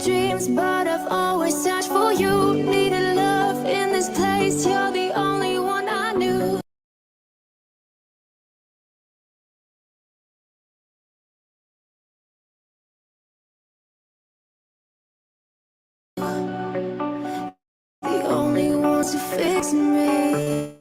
dreams, but I've always searched for you. Needed love in this place, you're the only one I knew. The only ones who fix me.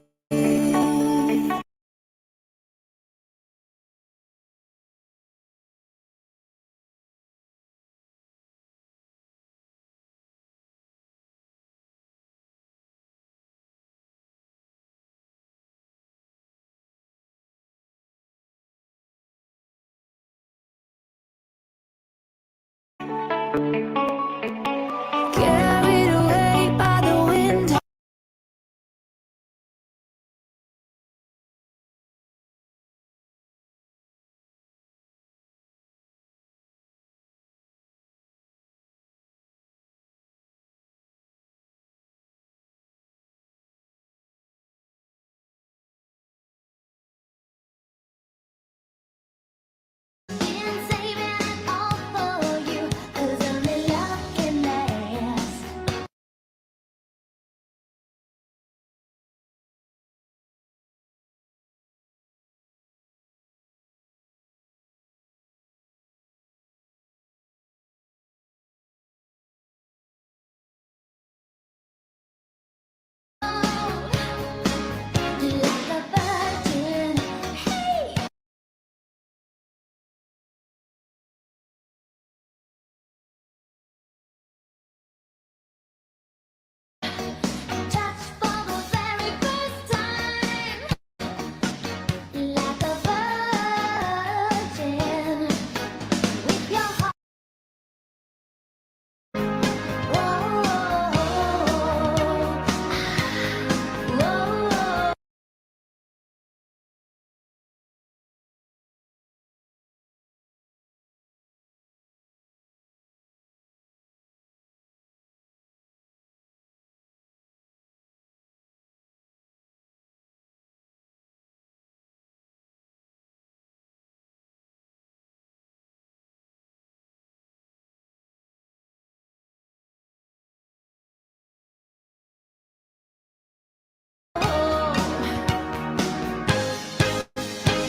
Carried away by the wind.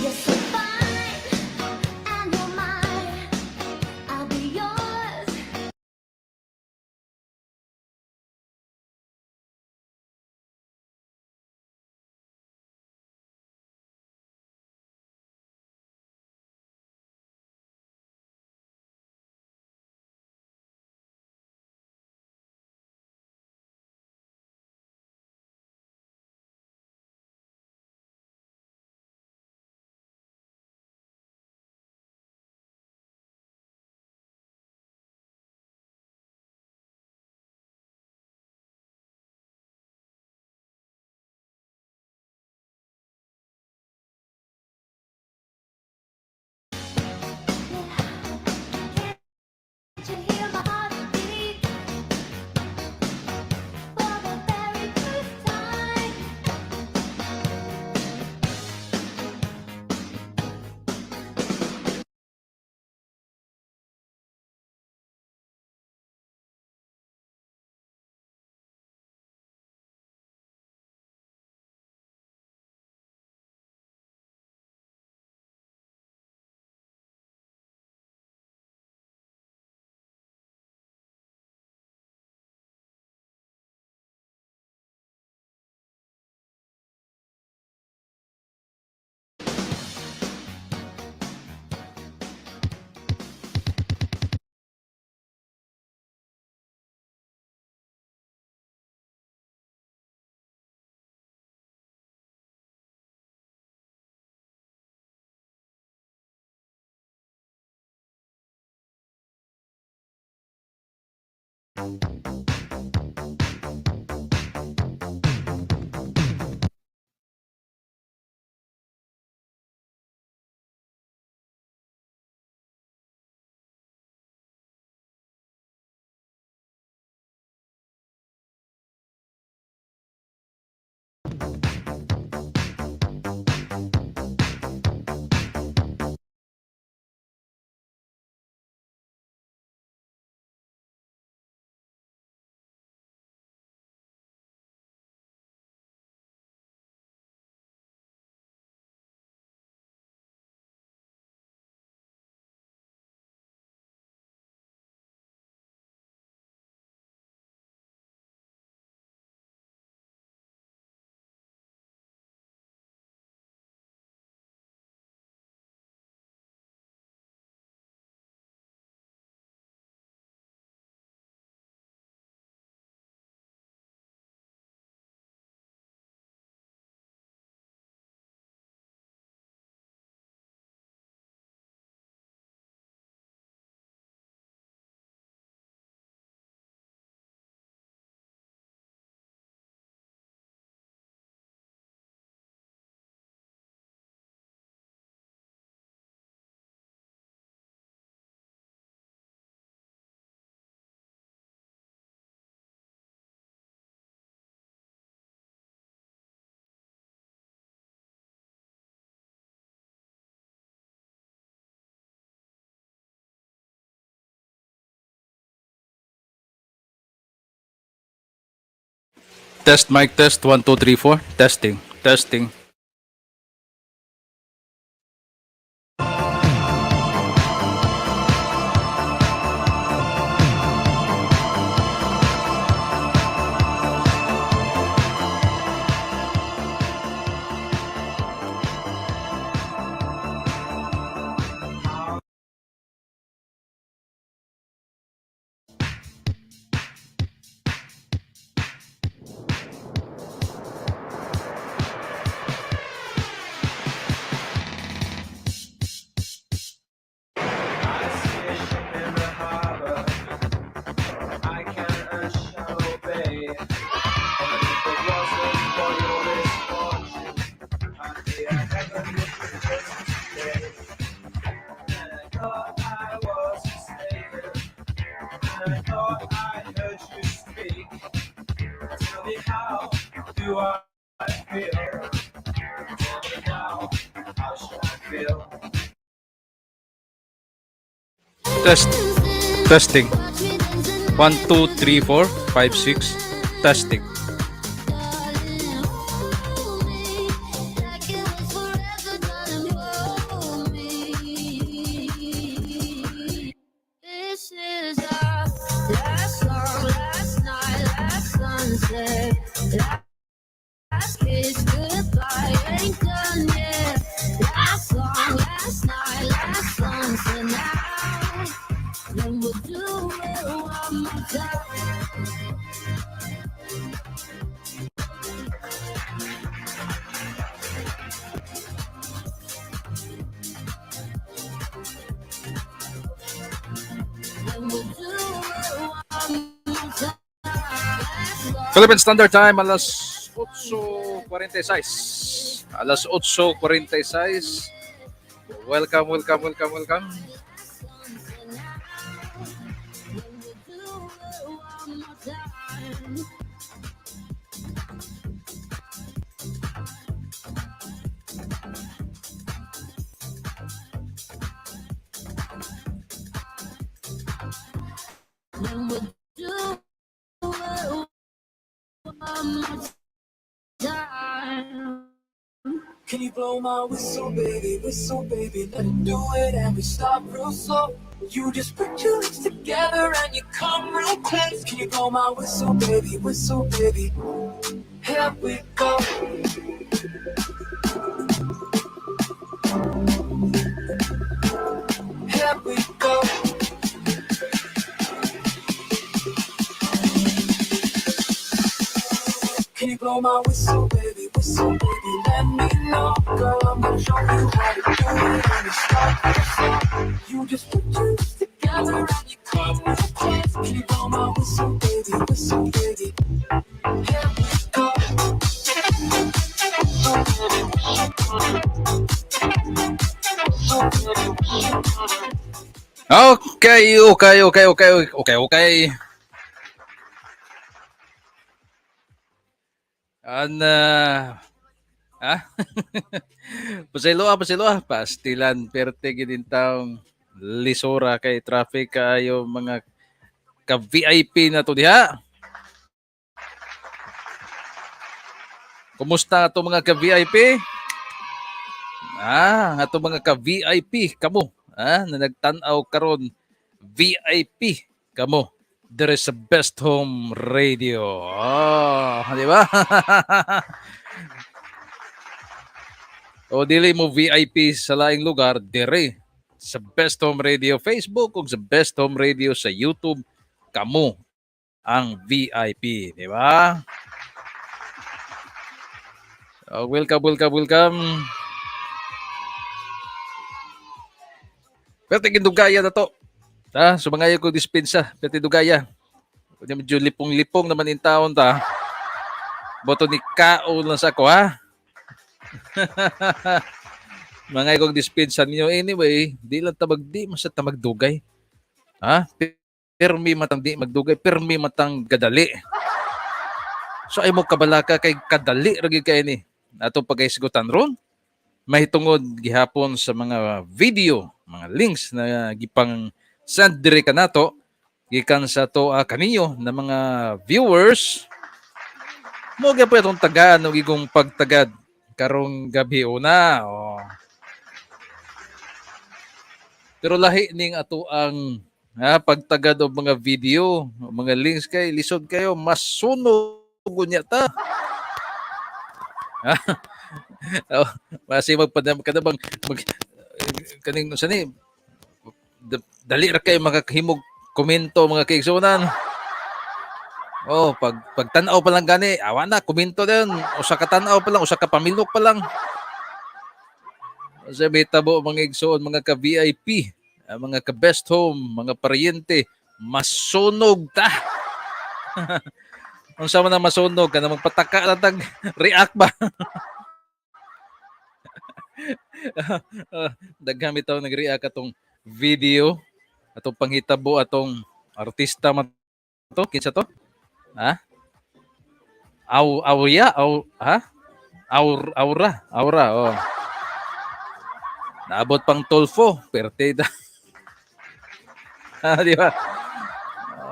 You're so fine, and you're mine. I'll be yours. Test mic test 1 2 3 4 testing testing. Test testing 1 2 3 4 5 6 testing. This is our last song, last night, last sunset, last kiss goodbye, ain't done yet. Last song, last night, last sunset now. Then we'll do it one more time. Then we'll do it one more time. Philippine Standard Time alas 8:46. Alas 8:46. Welcome, welcome, welcome, welcome. Then we'll do it one more time. Can you blow my whistle, baby, let it do it and we stop real slow. You just put your lips together and you come real close. Can you blow my whistle, baby, here we go. Here we go. Can you blow my whistle, baby, let me know. Girl, I'm gonna show you how to do it and you start to flow. You just put your lips together and you come real close. Can you blow my whistle, baby, here we go. Okay. Pasiloa, pastilan, perte gidin taong lisora kay traffic kayo mga ka-VIP na to diha. Kumusta ato mga ka-VIP? Ato mga ka-VIP kamo, na nagtan-aw karon VIP kamo. There is a best home radio. Di ba? O dili mo VIP sa laing lugar, dire sa Best Home Radio Facebook o sa Best Home Radio sa YouTube, kamo ang VIP, di ba? Welcome. Pero tigindugaya na to. Sumangaya ko dispensa, pero tigindugaya. Medyo lipong-lipong naman in taon ta. Boto ni Kao lang sa ako, ha? Mga ikong dispensa niyo. Anyway, di lang di masat magdugay. Permi matang di magdugay, permi matang gadali. So ay mo kabalaka kay kadali ragi kay ni. Ato pagaisgutan ron. Mahitungod gihapon sa mga video, mga links na gipang send dire kanato gikan sa to kaninyo na mga viewers. Mo gyud po itong tagaan og igong pagtagad karong gabi una. Oh. Pero lahi ning ato ang pagtagad og mga video, mga links kay lisod kayo masunog unya ta. Oh, basi magpadam kada bang kaning sa ni dali ra kay makahimog komento mga kaigsunan. Oh, pag tan-aw pa lang gani, awa na komento din. Usa ka tan-aw pa lang, usa ka pamilok pa lang. Sa tabo mga igsoon, mga ka-VIP, mga ka-best home, mga paryente, masunog ta. Unsa man ang masunog kana magpataka na tag react ba? Daghang bitaw nag-react atong video, atong panghitabo atong artista man to, kinsa to? Ha? Ha? Aura, oh. Naabot pang Tolfo, perte da. Di ba?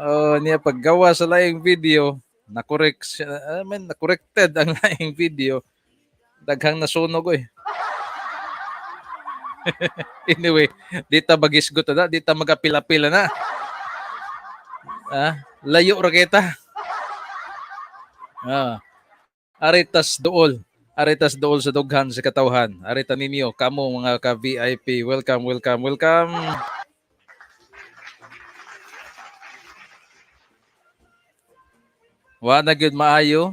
Oh, niya paggawa sa laing video, na-correct siya, na-corrected ang laing video. Daghang nasunog oy. Anyway, dita bagisgot na, dita magapila-pila na. Layo ra kita. Aritas dool sa dughan sa katawhan. Arita ninyo kamo mga ka-VIP. Welcome. Wa na gyud maayo.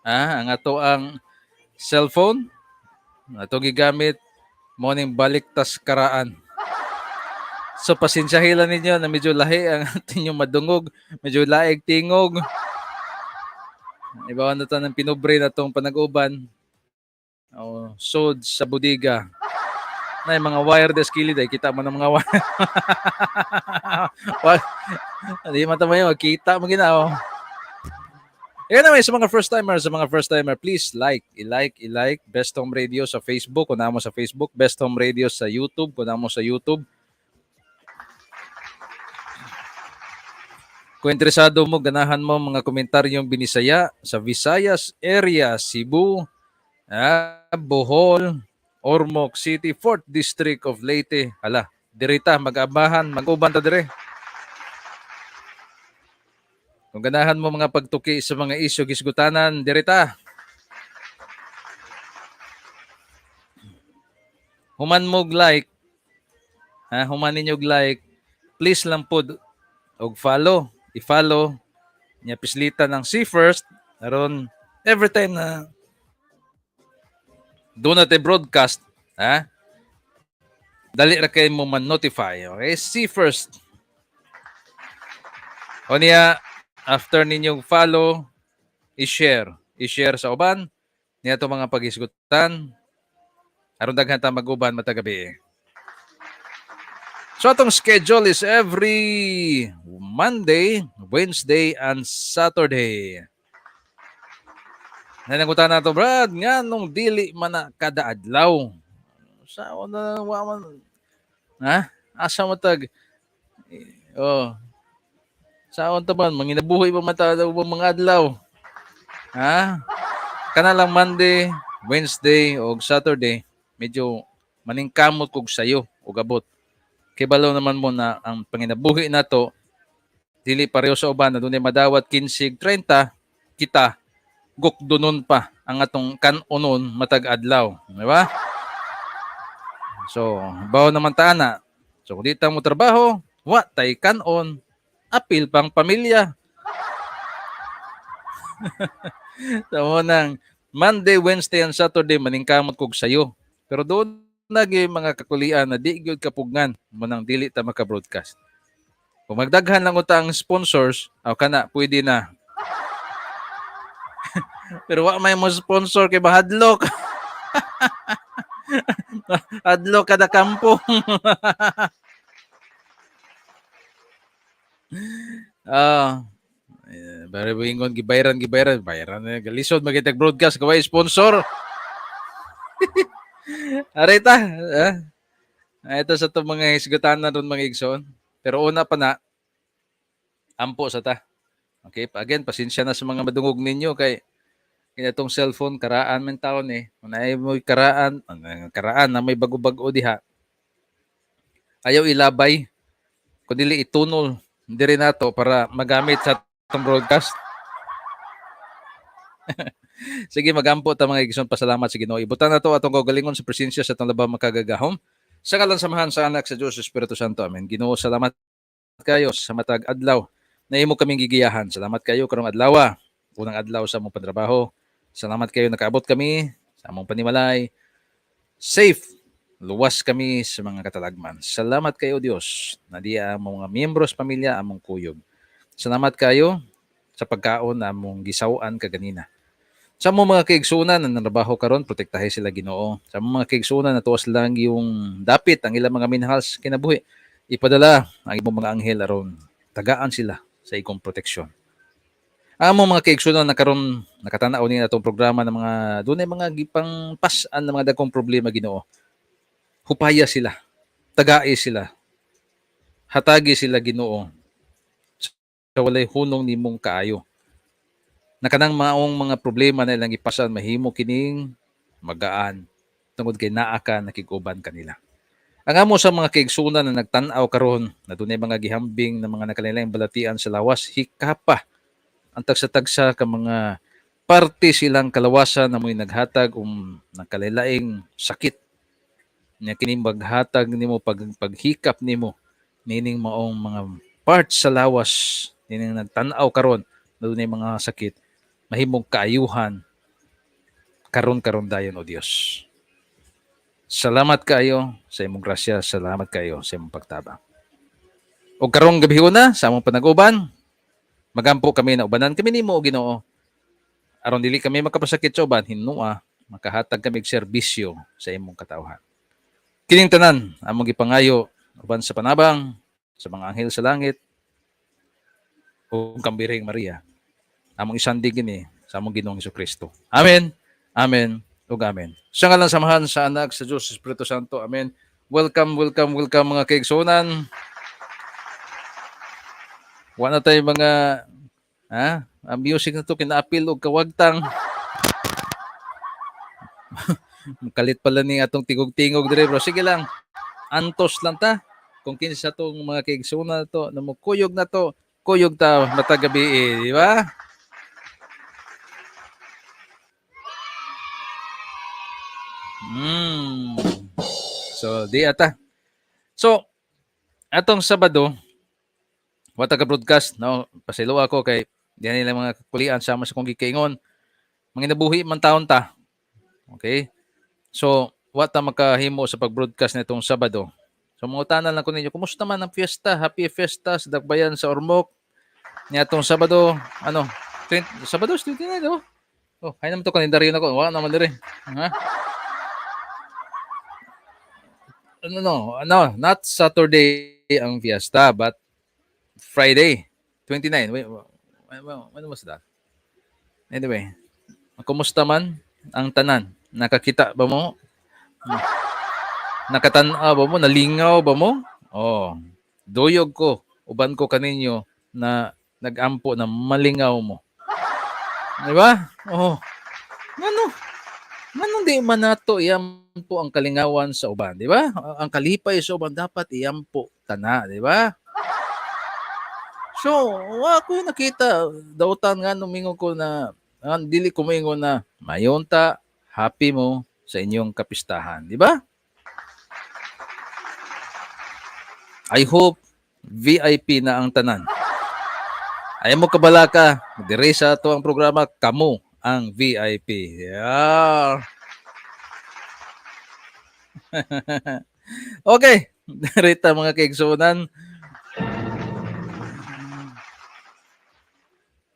Ang ato ang cellphone ato gigamit morning baliktas karaan. So pasensyahan ninyo na medyo lahi ang atinyo madungog, medyo laig tingog. Ibawan na to ng pinobre na tong panag-uban. Sod sa budiga. Na mga wireless kilid ay kita mo ng mga wire. Hindi man tama yun, kita mo ginaw. Anyway, sa mga first timer, please i-like Best Home Radio sa Facebook, kung namo sa Facebook, Best Home Radio sa YouTube, kung namo sa YouTube. Kung interesado mo, ganahan mo mga komentaryong Binisaya sa Visayas area, Cebu, Bohol, Ormoc City, 4th District of Leyte. Hala, dirita, mag-abahan, mag-uban ta dire. Kung ganahan mo mga pagtuki sa mga isyu gisgutanan, dirita. Human mo like, human ninyo like, please lang po og follow. I-follow niya pislita ng See First aron every time na doon natin broadcast, dali ra kay mo man-notify. Okay? See First. O niya, after ninyong follow, i-share sa uban niya to mga pag-isgutan aron daghan ta mag-uban matagabi. So atong schedule is every Monday, Wednesday, and Saturday. Nanangutan na to, Brad, nga nung dili man na kada adlaw. Sao na waman? Asa mo tag? Sao ta man manginabuhi pa mata daw mga adlaw? Kana lang Monday, Wednesday, o Saturday, medyo maningkamot kog sayo o gabot. Kay balaw naman mo na ang panginabuhi na to, dili pareho sa uban na dunay madawat 15, 30, kita gukdunon pa ang atong kanunon matag adlaw, di ba? So, bawo naman ta na. So, kung di ta mo trabaho, wa tay kanon, apil pang pamilya. So, nang Monday, Wednesday, and Saturday maningkamot kog sayo. Pero doon nagi mga kakulian na di gyud kapugngan mo nang dili ta maka-broadcast. Kung magdaghan lang utang sponsors, kana pwede na. Pero wa may mo sponsor kay bahadlok. Adlok kada kampo. Baribingon gibayran na galisod magitag broadcast kaway sponsor. Arita, ito sa itong mga hisgutan na doon mga igsoon. Pero una pa na, ampo sa ta. Okay, again, pasensya na sa mga madungog ninyo kay Kaya itong cellphone, karaan man taon eh. Kung ay mo karaan na may bago-bago diha, ayaw ilabay, kundi itunol. Hindi rin nato para magamit sa itong broadcast. Sige, magampo ta mga igsoon, pasalamat sa Ginoo. Ibutan na to atong kaugalingon sa presensya sa itong labang makagagahom. Sa kalan samahan sa anak sa Diyos, Espiritu Santo. Amen. Ginoo, salamat kayo sa matag adlaw na imo kaming gigiyahan. Salamat kayo karong adlaw, unang adlaw sa among pantrabaho. Salamat kayo nakaabot kami sa among panimalay. Safe, luwas kami sa mga katalagman. Salamat kayo Dios na di among mga miyembro sa pamilya among kuyog. Salamat kayo sa pagkaon na among gisawan kaganina. Sa among mga kaigsunan na narabaho karon, protektahe sila Ginoo. Sa among mga kaigsunan na tuwas lang yung dapit ang ilang mga minahals kinabuhi. Ipadala ang imong mga anghel aron tagaan sila sa ikong proteksyon. Ang among mga kaigsunan na karon nakatanaw ni atong programa ng mga dunay mga gipang pasan ng mga dagkong problema Ginoo. Hupaya sila, tagai sila, hatagi sila Ginoo sa walay hunong nimong kaayo. Na kanang maong mga problema na ilang ipasan mahimo kining magaan tungod kay naa ka nakiguban kanila. Ang amo sa mga kaigsunan na nagtan-aw karon na dunay mga gihambing na mga nakalainlaing balatian sa lawas, hikapa ang tagsa-tagsa ka mga parte silang kalawasan na mo'y naghatag ng kalailaing sakit. Nya kini maghatag nimo paghikap nimo meaning maong mga parts sa lawas nining nagtan-aw karon na dunay mga sakit mahimong kaayuhan karon dayon o Dios. Salamat kayo sa imong grasya, salamat kayo sa imong pagtabang. O karong gabi na sa among panag-uban, magampo kami na ubanan kami nimo o Ginoo. Aron dili kami makapasakit sa uban, hinua makahatag kami og serbisyo sa imong katawhan. Kining tanan among gipangayo uban sa panabang sa mga anghel sa langit o kambiring Maria. Among isandig gini sa among Ginoong Hesukristo. Amen. Amen. Ug amen. Sa ngalan samahan sa anak sa Dios Espiritu Santo. Amen. Welcome mga kaigsunan. Wala tayo mga ang music na to kinaapil og kawagtang. Kalit pala ni atong tingog-tingog dire bro. Sige lang. Antos lang ta. Kung kinsa tong mga kaigsunan to, na mo kuyog na to, kuyog ta matagabi, di ba? So, di ata. So, atong Sabado, wata ka broadcast, no? Pasilo ako kay di nila mga kulian sama sa kong gikaingon. Mga nabuhi man taon ta. Okay? So, wata makahimo sa pag-broadcast nitong Sabado. So, mga tanan lang ko ninyo, kumusta man ang fiesta? Happy fiesta sa Dakbayan sa Ormoc. Nitong Sabado, Sabado, 29, oh. Oh, hay naman to kalendaryo na ko. Wala naman dire. Ha? Not Saturday ang fiesta, but Friday, 29. When was that? Anyway, kumusta man ang tanan? Nakakita ba mo? Nakatanaw ba mo? Nalingaw ba mo? Oh, duyog ko. Uban ko kaninyo na nag-ampo na malingaw mo. Di ba? Oh, Manong di man nato iyampo ang kalingawan sa uban, di ba? Ang kalipay sa uban dapat iyampo tana, di ba? So, ako nakita dautan nga numingon ko na dili ko moingon na mayonta, happy mo sa inyong kapistahan, di ba? I hope VIP na ang tanan. Ayaw mo kabalaka, dire sa to ang programa, kamo ang VIP. Yeah. Okay. Narita mga kaigsunan.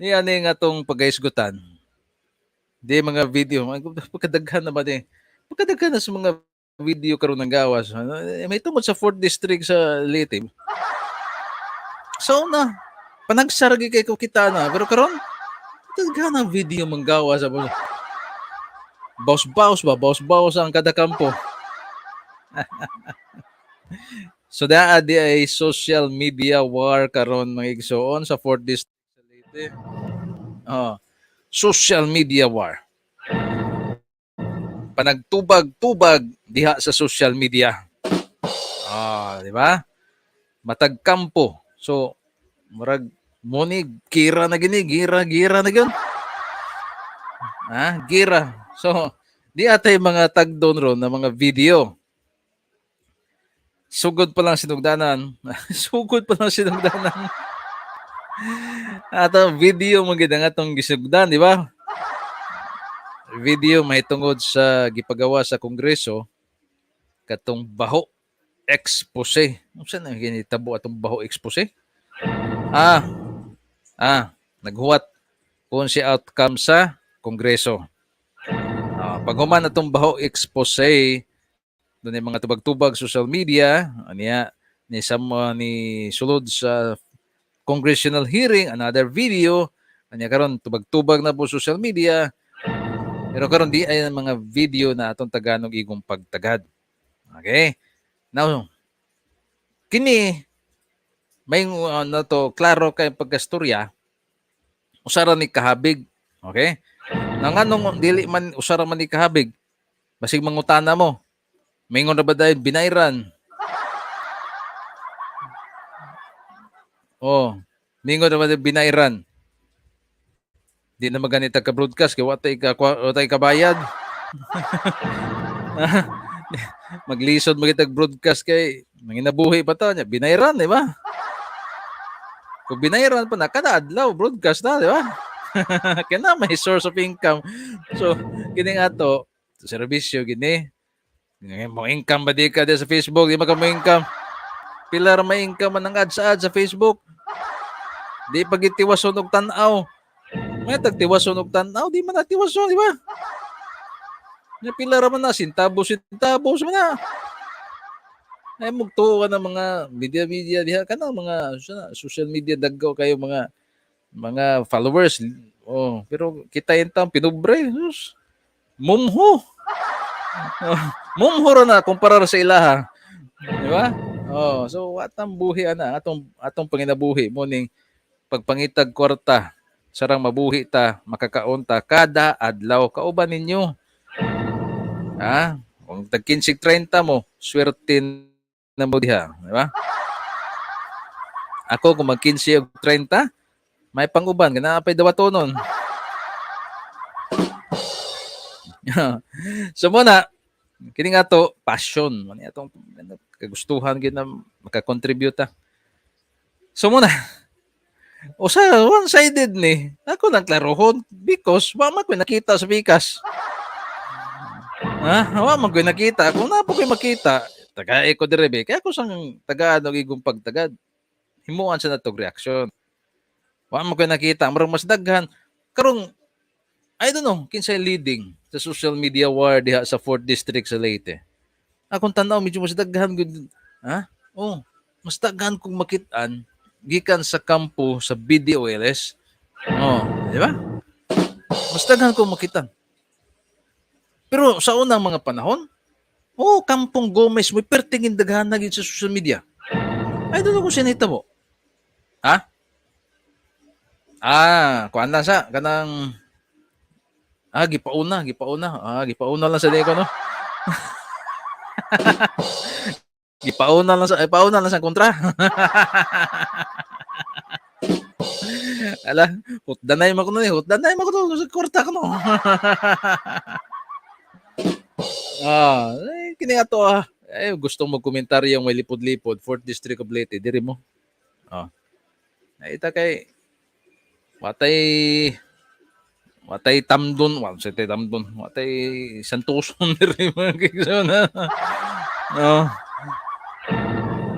Yan nga itong pag-aisgutan. Di mga video. Pagkadaghan na ba di? Pagkadaghan na sa mga video karon ng gawas. May tungod sa 4th District sa Leyte. So na, panagsaragi kay ko kita na. Pero karon daghan ang video manggawa sa baus-baus ang kada kampo. So di ay social media war karon mga igsoon sa 4th District sa Leyte. Social media war. panagtubag-tubag diha sa social media. Di ba? Matag kampo. So murag mo ni gira na gini, gira na gyud. Gira. So di atay mga tagdon ron na mga video. Sugod pa lang sinugdanan. Sugod pa lang sinugdanan. Ato video mo gid ang atong gisugdan, di ba? Video mahitungod sa gipagawa sa Kongreso katong baho expose. Unsa na ginitabo atong baho expose? Naghuwat kung si outcome sa Kongreso. Paghuman atong baho expose, doon yung mga tubag-tubag social media, aniya ni sulod sa congressional hearing, another video, aniya karon tubag-tubag na po social media. Pero karon di ay mga video na atong Tagalog igong pagtagad. Okay? Now, kini may klaro kay pagkastorya usara ni kahabig. Okay? Nanganong dili man usara man ni kahabig, basig mangutana mo. Mingon na ba dahil binayran? Mingon na ba dahil binayran? Di na maganita ka broadcast kay watay kabayad. Maglisod magitag broadcast kay manginabuhi pa ta nya binayran, di ba? Kung binayran pa na kada adlaw broadcast na, di ba? Kaya na may source of income. So kini ato serbisyo gini. Mo income ba di ka sa Facebook? Di ba ka mo income? Pilar may income man ang ads sa Facebook. Di pagitiwason og tan-aw. May tagtiwason og tan-aw, di man natiwason, di ba? Nya pilar man na sintabos man na. Ay mugtuo ka ng mga media diha kana mga social media daggaw kayo mga followers. Pero kita intang pinubre. Mumho. Mumho na kumpara sa ilaha. Di ba? So atang buhi ana atong panginabuhi mo ning pagpangitag kwarta sarang mabuhi ta makakaon ta kada adlaw kauban ninyo. Kung tag 15-30 mo, swerte na mo diha, di ba? Ako kung mag 15 og 30, may panguban kana pay dawatonon. So muna kini nga to passion man atong kagustuhan gid na makakontribute ta. So muna one-sided ni. Ako nang klarohon because wa man ko nakita sa bikas. Wa man ko nakita. Kung na po ko makita, taga ko direbe. Kaya ko sang tagaan og igong pagtagad. Himuan sa natog reaction. Wa man ko nakita, marang mas daghan. Karong I don't know, kinsay leading sa social media war diha sa 4th District sa Leyte. Akong tanaw medyo mas daghan gud. Mas daghan kong makitaan gikan sa kampo sa BDOLS. Di ba? Mas daghan kong makitaan. Pero sa unang mga panahon, Kampong Gomez, may pertingin daghan na gid sa social media. I don't know kung sinita mo. Kuan lang sa kanang gipauna. Gipauna lang sa deko no. Gipauna lang sa kontra. Ala, hutdanay mo ko sa kwarta ko no. Kini ato gusto mo komentaryo may lipod-lipod 4th District of Leyte diri mo. Ita kay watay tamdon, watay santuson diri mga kigso na.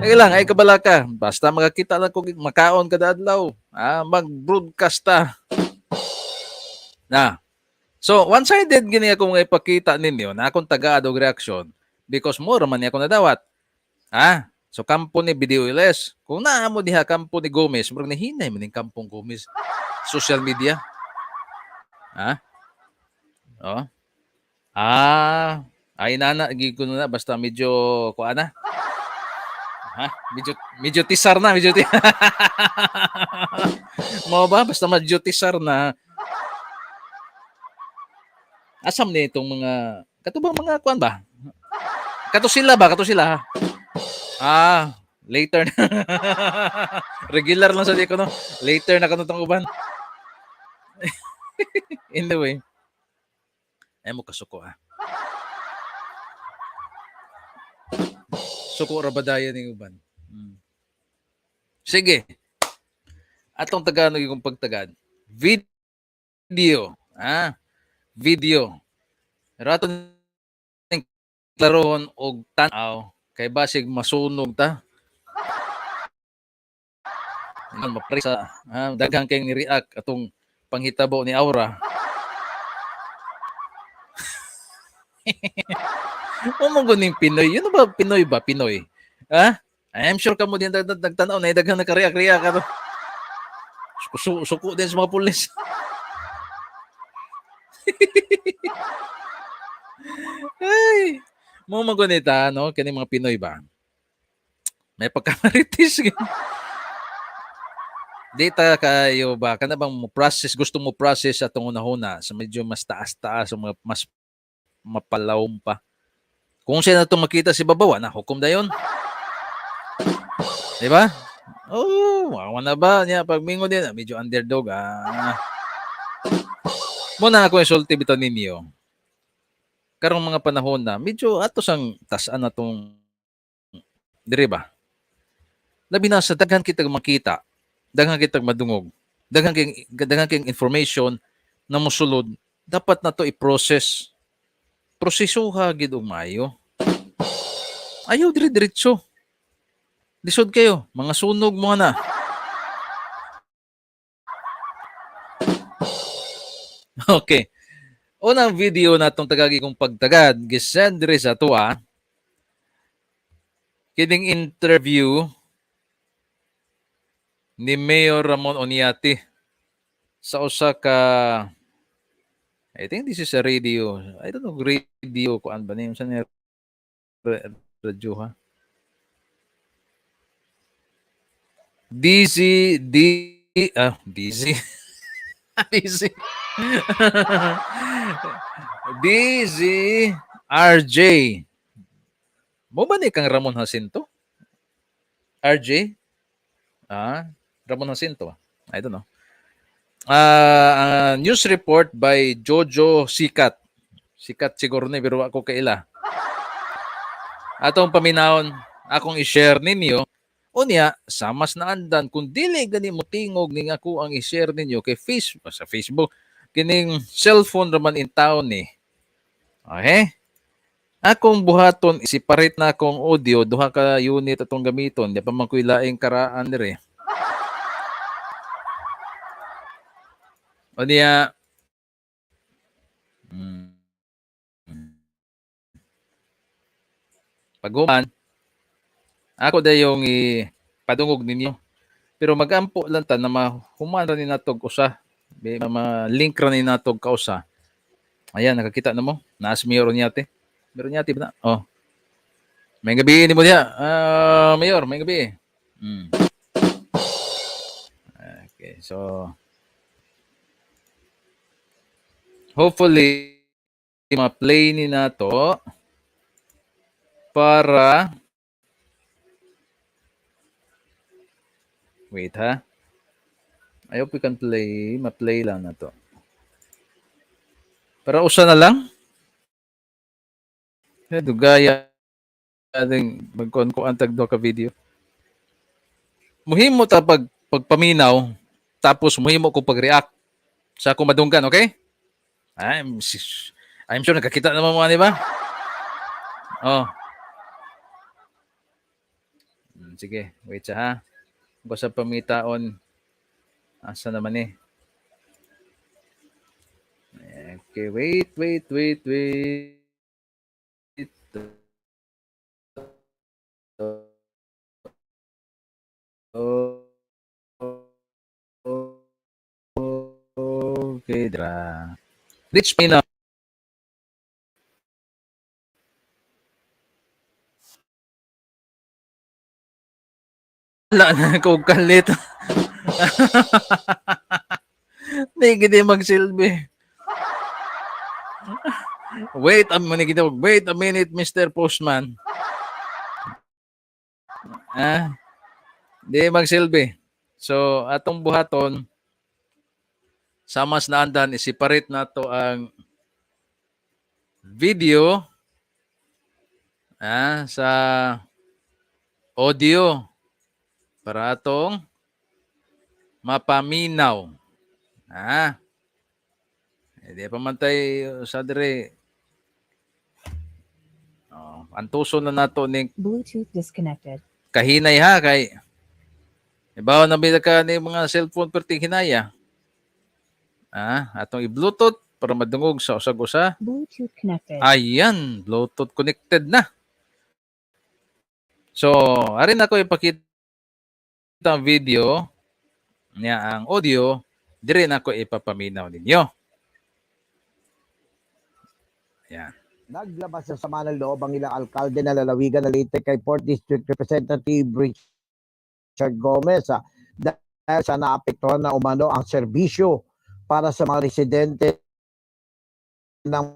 Ay kabala ka. Basta makakita lang kung makaon kada adlaw. Mag-broadcast ta. So, one-sided gini ako nga ipakita ninyo na akong tagaad og reaksyon because more man ako nadawat. So, kampo ni BDOLS. Kung naamo diha kampo ni Gomez, murag nahinay man ning kampong Gomez. Social media. Ay nana, gigko na basta medyo kuana. Medyo tisar na, Mo ba basta medyo tisar na. Asam ni itong mga Katubang mga kuan ba? Kato sila ba? Kato sila ha? Later na. Regular lang sa di ko no. Later na kanutong uban. Anyway, ay mo kasuko ha. Suko ra ba dayon ning uban? Sige. Atong Tagalog yung pagtagad. Video. Video. Rato ning klaron og tan-aw kay basig masunog ta. Mapresa, daghang kay ni-react atong panghitabo ni Aura. Mo guning Pinoy. Yun ba Pinoy ba? Pinoy. I'm sure kamo din nagtanaw na daghang nakareact-react ato. Suko din sa mga pulis. Ay, mo magunita no kini mga Pinoy ba? May pagkamaritis. Data kayo ba kana bang mo process gusto mo process atong una-una sa medyo mas taas-taas o mas mapalawom pa. Kung siya na itong makita si Babawa na hukom dayon. Di ba? Wawa na ba niya pagmingo din medyo underdog Muna ako isulti bitaw ninyo. Karong mga panahon na medyo ato sang tasan atong dire ba? Labi na sa daghan kitag makita, daghan kitag madungog, daghan kang information na mosulod, dapat na to i-process. Prosesuha gid og maayo. Ayaw dire-diretso. Lisod kayo, mga sunog mo na. Okay. Unang video natong tagagi kong pagtagad, gisend dire sa tuwa. Kining interview ni Mayor Ramon Oniati sa usa ka I think this is a radio. I don't know radio kuan ba niyo sa radyo ha. DZ RJ. Mo ba ni kang Ramon Jacinto? RJ? Ramon Jacinto. I don't know. News report by Jojo Sikat. Sikat siguro ni pero ako kaila. Atong paminawon akong i-share ninyo. Unya, sa mas naandan kung dili gani mo tingog ning ako ang i-share ninyo kay Facebook sa Facebook kining cellphone raman in town ni. Okay? Akong buhaton separate na akong audio duha ka unit atong gamiton di pa man koy laing karaan dire. Unya Paguman ako dayong ipadungog ninyo. Pero magampo lang ta na mahuman ra ni natog usa. Ma-link ra ni natog kausa. Ayan, nakakita na mo. Naas Mayor Oniati. Mayor Oniati ba na? May gabi ni mo diya. Mayor, may gabi. Okay, so hopefully ma-play ni nato para wait ha. I hope we can play. Ma-play lang na to. Para usa na lang. Dugaya ating magkuan-kuan tag do ka video. Muhimo ta pagpaminaw tapos muhimo ko pag-react sa akong madunggan, okay? I'm sure nakakita naman mo, di ba? Sige, wait sa ha. Basta pamitaon. Asa naman eh. Okay, wait. Okay, dra. Reach me na. Wala na ko kalit. Hindi magsilbi. Wait a minute, Mr. Postman. Di magsilbi. So, atong buhaton, sa mas naandan, i-separate na to ang video sa audio para atong mapaminaw. Di pamantay sa dire. Antuso na nato ning Bluetooth disconnected. kahinay ha kay ibaw na bida ka ni mga cellphone perting hinaya. Atong i-Bluetooth para madungog sa usag-usa. Bluetooth connected. Ayan, Bluetooth connected na. So, arin ako ipakita ang video niya ang audio, dire na ako ipapaminaw ninyo. Ayan. Naglabas sa sama ng loob ang ilang alkalde na lalawigan na Leyte kay 4th District Representative Richard Gomez dahil sa naapektuhan na umano ang serbisyo para sa mga residente ng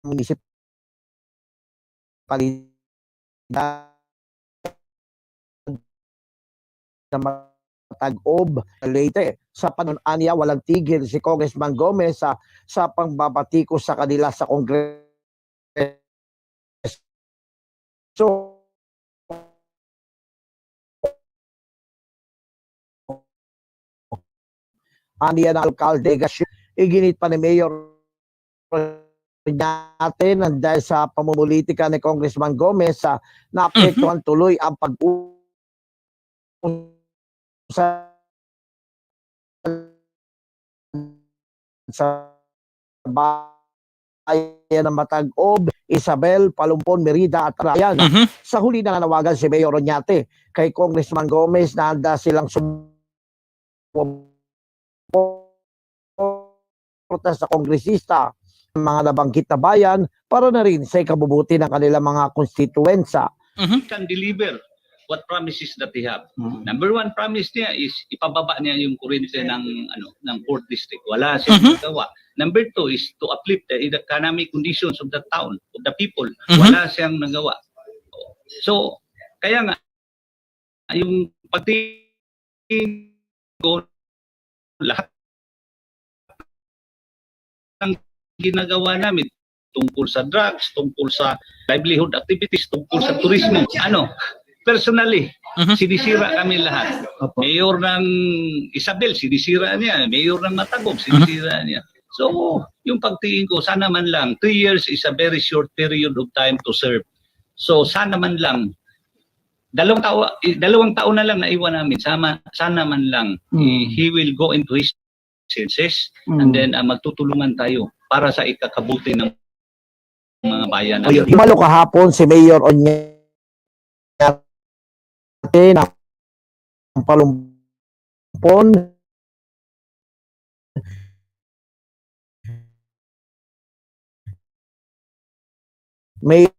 munisipalidad na Matag-Ob, Leyte. Sa panunanya, walang tigil si Congressman Gomez sa pangbabatikos sa kanila sa Kongreso. So, aniya ng alkalde, iginit pa ni Mayor natin dahil sa pamumulitika ni Congressman Gomez naapektuhan tuloy ang pag-uusap sa bayan ng Matag-Ob, Isabel, Palumpon, Merida at Rayan. Sa huli na nanawagan si Mayor Oñate kay Congressman Gomez na handa silang sumuporta sa kongresista ng mga nabanggit na bayan para na rin sa ikabubuti ng kanilang mga konstituensa. Can deliver what promises that they have. Number one promise niya is ipababa niya yung kuryente ng 4th district. Wala siyang nagawa. Number two is to uplift the economic conditions of the town, of the people. Wala siyang nagawa. So, kaya nga, yung pagtingin ko, lahat ng ginagawa namin tungkol sa drugs, tungkol sa livelihood activities, tungkol sa turismo, personally, sinisira kami lahat. Mayor ng Isabel, sinisira niya. Mayor ng Matagog, sinisira niya. So, yung pagtingin ko, sana man lang, 3 years is a very short period of time to serve. So, sana man lang, dalawang taon na lang naiwan namin, sana man lang, he will go into his senses and then magtutulungan tayo para sa ikakabuti ng mga bayan. Imalo kahapon si Mayor Oñate ng Palumpon, Mayor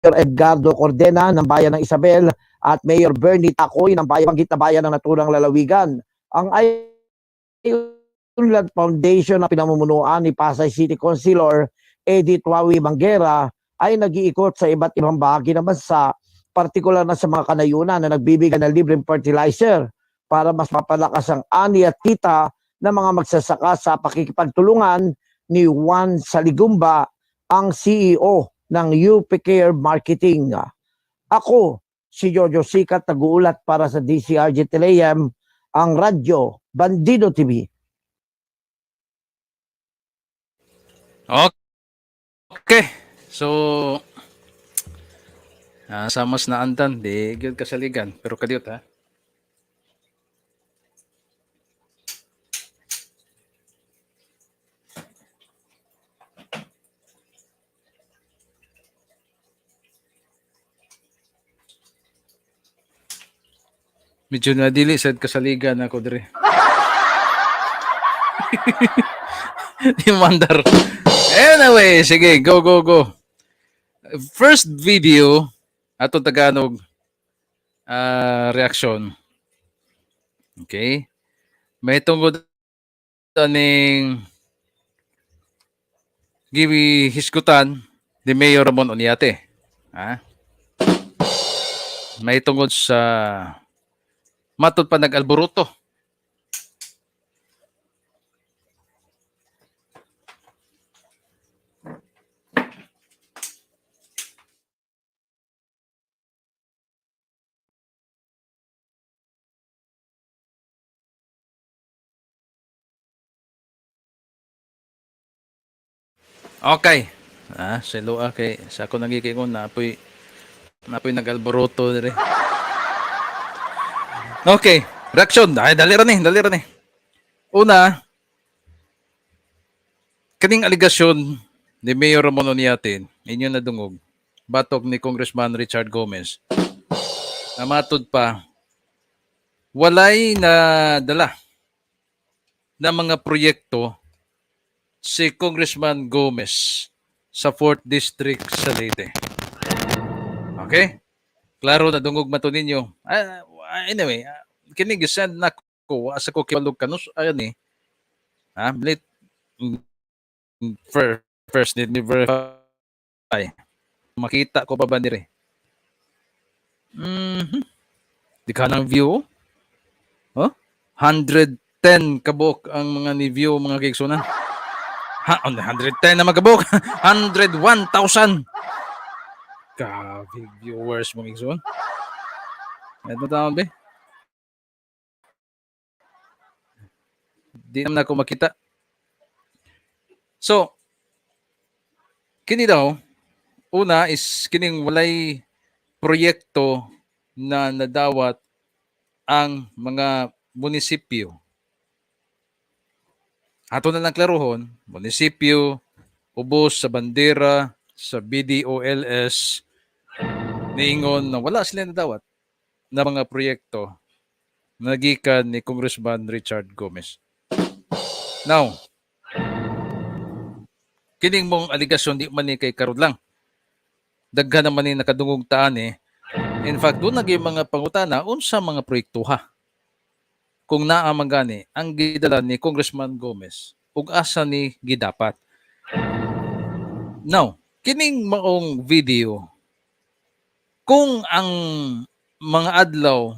Edgardo Cordena ng bayan ng Isabel at Mayor Bernie Tacoy ng banggit na bayan ng naturang lalawigan. Ang Ayunlad Foundation na pinamumunuan ni Pasay City Councilor Edith Wawi Manguera ay nag-iikot sa iba't ibang bahagi ng bansa, partikular na sa mga kanayunan na nagbibigay ng libreng fertilizer para mas mapalakas ang ani at kita ng mga magsasaka sa pakikipagtulungan ni Juan Saligumba, ang CEO ng UP Care Marketing. Ako, si Jojo Sikat, nag-uulat para sa DCRG Teleam, ang Radyo Bandido TV. Okay. So, sa mas naandan, di gyud kasaligan. Pero kadiyot ha. Medyo nadili sad kasaligan ako dire. Di mandar. Anyway, sige, go. First video ato Tagalog reaction. Okay? May tungod aning gihisgutan ni Mayor Ramon Onyate. Ha? May tungod sa matod pa nag-alboruto. Okay. Sa Lua kay sa ako nagikingon napoy nag-alboruto dire. Okay, reaction. Ay, dali ra ni. Una, kaning aligasyon ni Mayor Ramon Onyate, inyo na dungog, batok ni Congressman Richard Gomez, na matod pa, walay na dala na mga proyekto si Congressman Gomez sa 4th District sa Leyte. Okay? Klaro na dungog mato ninyo. Anyway, kini gisend na ko asa ko kibalog kanus ani. Blit first need me verify. Makita ko pa ba dire? Di ka ng view? 110 kabok ang mga ni-view mga kigsunan. 110 na magkabok. 101,000. Big viewers mga kigsunan. Ito tawag ba? Di naman ako makita. So, kini daw, una is kining walay proyekto na nadawat ang mga munisipyo. Ato na lang klarohon, munisipyo, ubos sa bandera, sa BDOLS, niingon na wala sila nadawat na mga proyekto na nagikan ni Congressman Richard Gomez. Now, kining mong aligasyon di man ni kay karod lang. Daghan naman ni nakadungog taan eh. In fact, doon naging mga pangutana unsa mga proyekto ha. Kung naa man gani ang gidala ni Congressman Gomez ug asa ni gidapat. Now, kining maong video kung ang mga adlaw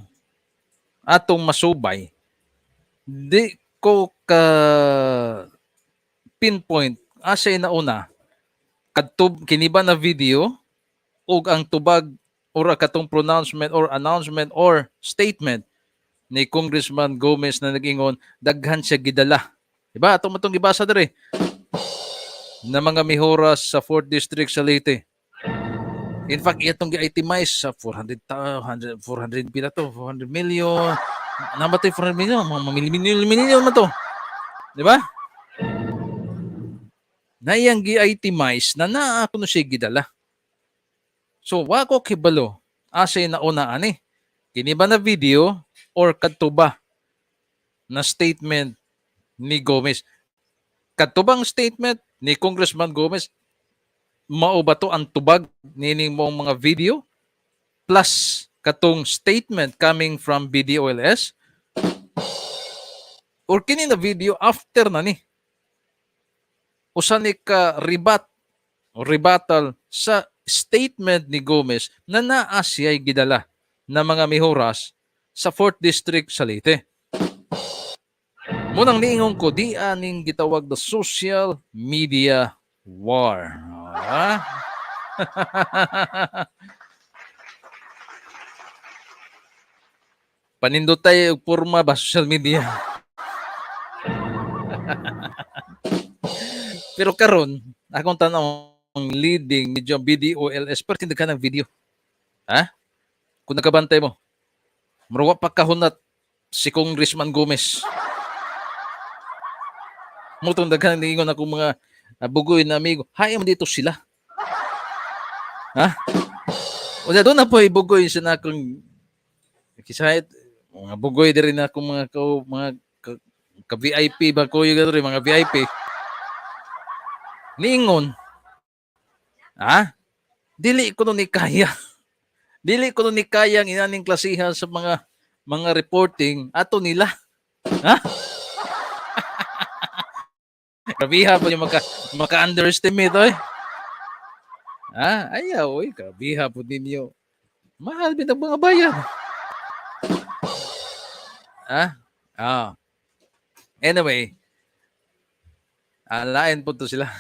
atong masubay di ko ka pinpoint asa inauna kadtub kini ba na video ug ang tubag or katong pronouncement or announcement or statement ni Congressman Gomez na nag-ingon daghan siya gidala. Diba? Atong matong gibasa diri na mga mihoras sa 4th District sa Leyte. In fact, itong gi-itemize sa 400 pila to, 400 million. Namatay 400 million, mga million na to. Di ba? Na iyang gi-itemize na ako no siya gidala. So, wako kibalo, asay na una ani. Kini ba na video or kadto ba na statement ni Gomez? Kadto bang statement ni Congressman Gomez mao ba to ang tubag nining mong mga video plus katong statement coming from BDOLS or kini na video after na ni usa ni ka rebuttal sa statement ni Gomez na naa siya'y gidala na mga mihoras sa 4th District sa Leyte. Munang niingon ko, di aning gitawag na social media war. Panindot tayo porma ba social media? Pero karon, akong tanong leading medyo BDOLS pero tindag ka ng video. Kung nakabantay mo, maruwa pa kahunat si Congressman Gomez. Mutong daghan ningon ako mga bugoy na amigo. Hayam dito sila. O doon na po ibugoy sa nakong kisahit mga bugoy diri na akong mga ka-VIP ba ko yung mga VIP. Ningon. Dili ko ni kaya. Dili ko ni kaya ang inaning klasihan sa mga reporting ato nila. Grabiha po yung maka-underestimate, oy. Ayaw, oy. Grabiha po ninyo. Mahal din ang mga bayan. Anyway, alain po to sila.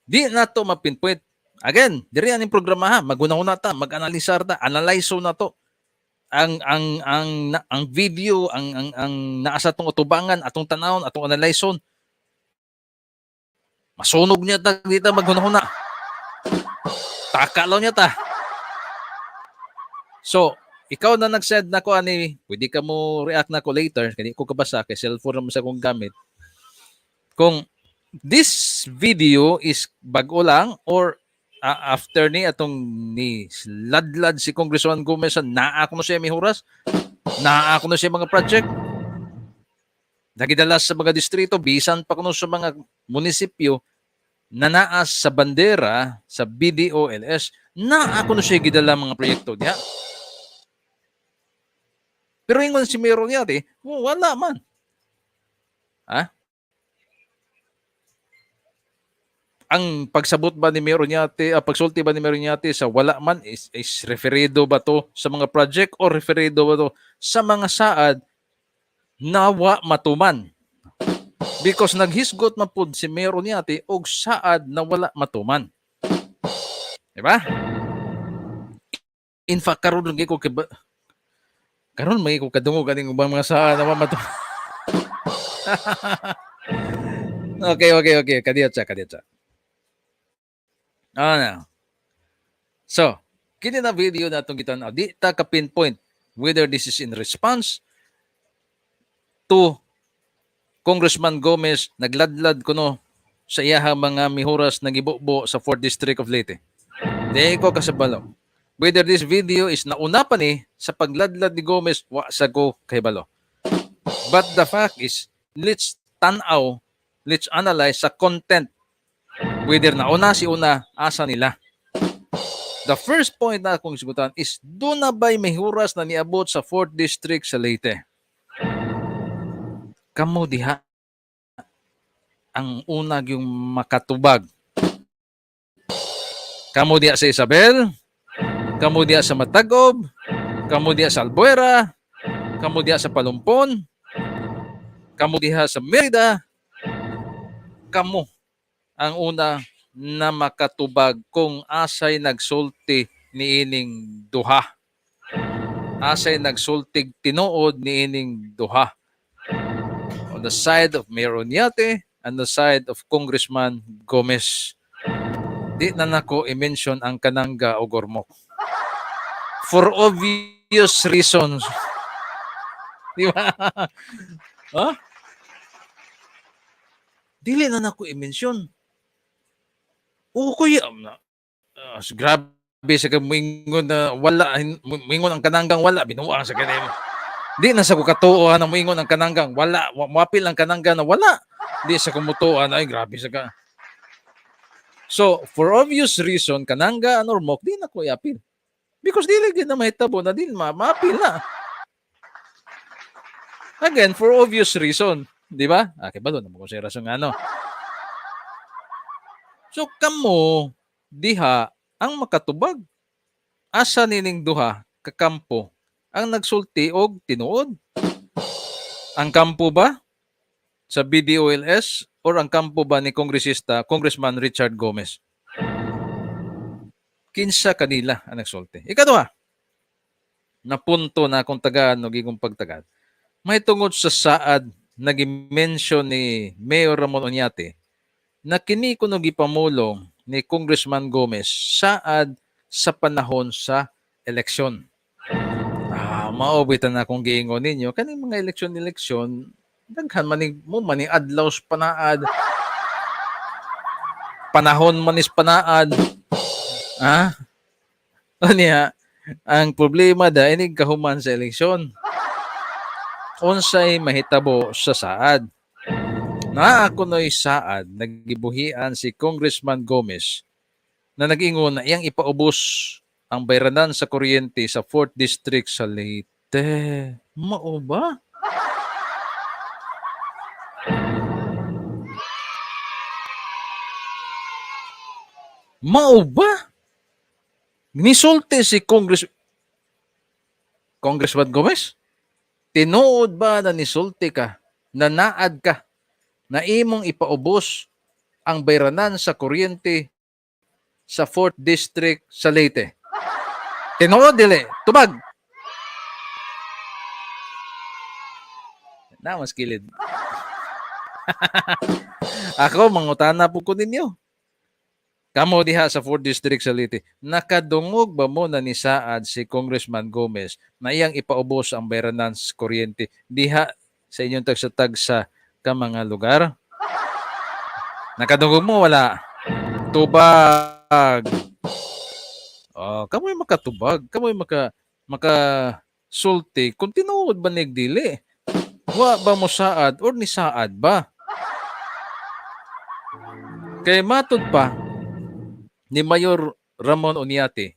Di na to mapinpoint. Again, diri ang programa ha. Maguna-una ta, mag-analisar ta, analyze na to. Ang video, ang naasa tong utubangan, atong tanawon, atong analyson. Masunog niya ta dito maguna-una. Taka lang niya ta. So, ikaw na nag-send na ko ani, pwede ka mo react na ko later, kani ko kabasa kay cellphone mo sa kong gamit. Kung this video is bago lang or after ni atong ni ladlad si Congressman Gomez naa ako na siya mihuras, naa ako na siya mga project. Nagidala sa mga distrito, bisan pa kuno sa mga munisipyo na naas sa bandera sa BDOLS, naa ako na siya gidala mga proyekto niya. Pero ingon si Mayor Onyate, wala man. Ang pagsabot ba ni Mayor Onyate, pagsulti ba ni Mayor Onyate sa wala man is referido ba to sa mga project o referido ba to sa mga saad na wa matuman? Because naghisgot man pud si Mayor Onyate og saad na wala matuman. Diba? In fact, karon lagi ko karon may ko kadungog kaning ubang mga saad na wa matuman. Okay. Kadiyot siya. So, kini na video na itong gitanaw. Di ta ka pinpoint whether this is in response to Congressman Gomez nagladlad kuno sa iyahang mga mihuras ng ibubo sa 4th District of Leyte. Di ko kasabalo. Whether this video is nauna pa ni sa pagladlad ni Gomez, wa sa ko kay balo. But the fact is, let's analyze sa content. Whether nauna si una, asa nila. The first point na akong sigutan is, doon na ba'y may huras na niabot sa 4th District sa Leyte? Kamo diha ang unag yung makatubag. Kamo diha sa Isabel, kamo diha sa Matagob, kamo diha sa Albuera, kamo diha sa Palumpon, kamo diha sa Merida, kamo ang una na makatubag kung asay nagsulti ni ining duha. Asay nagsultig tinuod ni ining duha. On the side of Mayor Onyate and the side of Congressman Gomez. Di na nako i-mention ang Kananga o Gormok. For obvious reasons. Di ba? Dili na nako i-mention. Kuya, grabe sa kamuingon na wala, muingon ang Kananggang wala, binuang sa kanimo. Di na sa kukatuohan na muingon ang Kananggang wala, mapil ang Kananggang na wala. Di sa kumutuohan, ay grabe sa ka. So, for obvious reason, Kananga or Mok, di na ko i-apil. Because dili na mahitabo na din, mapil na. Again, for obvious reason. Di ba? Okay ba doon? Namukonsiderasyon nga, no? So, kamo, diha, ang makatubag. Asa nining duha, kakampo, ang nagsulti og tinuod. Ang kampo ba sa BDOLS or ang kampo ba ni Congressman Richard Gomez? Kinsa kanila ang nagsulti. Ikaduha, napunto na akong tagaan o gigong pagtagad. May tungod sa saad nag-mention ni Mayor Ramon Onyate na kini kuno gipamulong ni Congressman Gomez saad sa panahon sa eleksyon. Maobitan na akong giingon ninyo kaning mga eleksyon daghan man adlaw panaad. Panahon manis panaad. Anya, ang problema da inig kahuman sa eleksyon. Unsay mahitabo sa saad. Na ako no'y saad, naggibuhian si Congressman Gomez na nag-ingon na iyang ipaubos ang bayranan sa kuryente sa 4th District sa Leyte. Mao ba? Mao ba? Nisulti si Congressman Gomez? Tinuod ba na nisulti ka, na naad ka, na imong ipaubos ang bayranan sa kuryente sa 4th District sa Leyte? Tinuod dili, tubag. Na mas kilid. Ako mangutana po ko ninyo. Kamo diha sa 4th District sa Leyte, nakadungog ba mo na ni Saad si Congressman Gomez na iyang ipaubos ang bayranan sa kuryente diha sa inyong tagsa-tagsa ka mga lugar? Nakadungog mo wala? Tubag. Oh, kamoy makatubag, kamoy maka sulti kung tinuod ba nigdili? Wa ba mo Saad or ni Saad ba? Kay matud pa ni Mayor Ramon Oniate,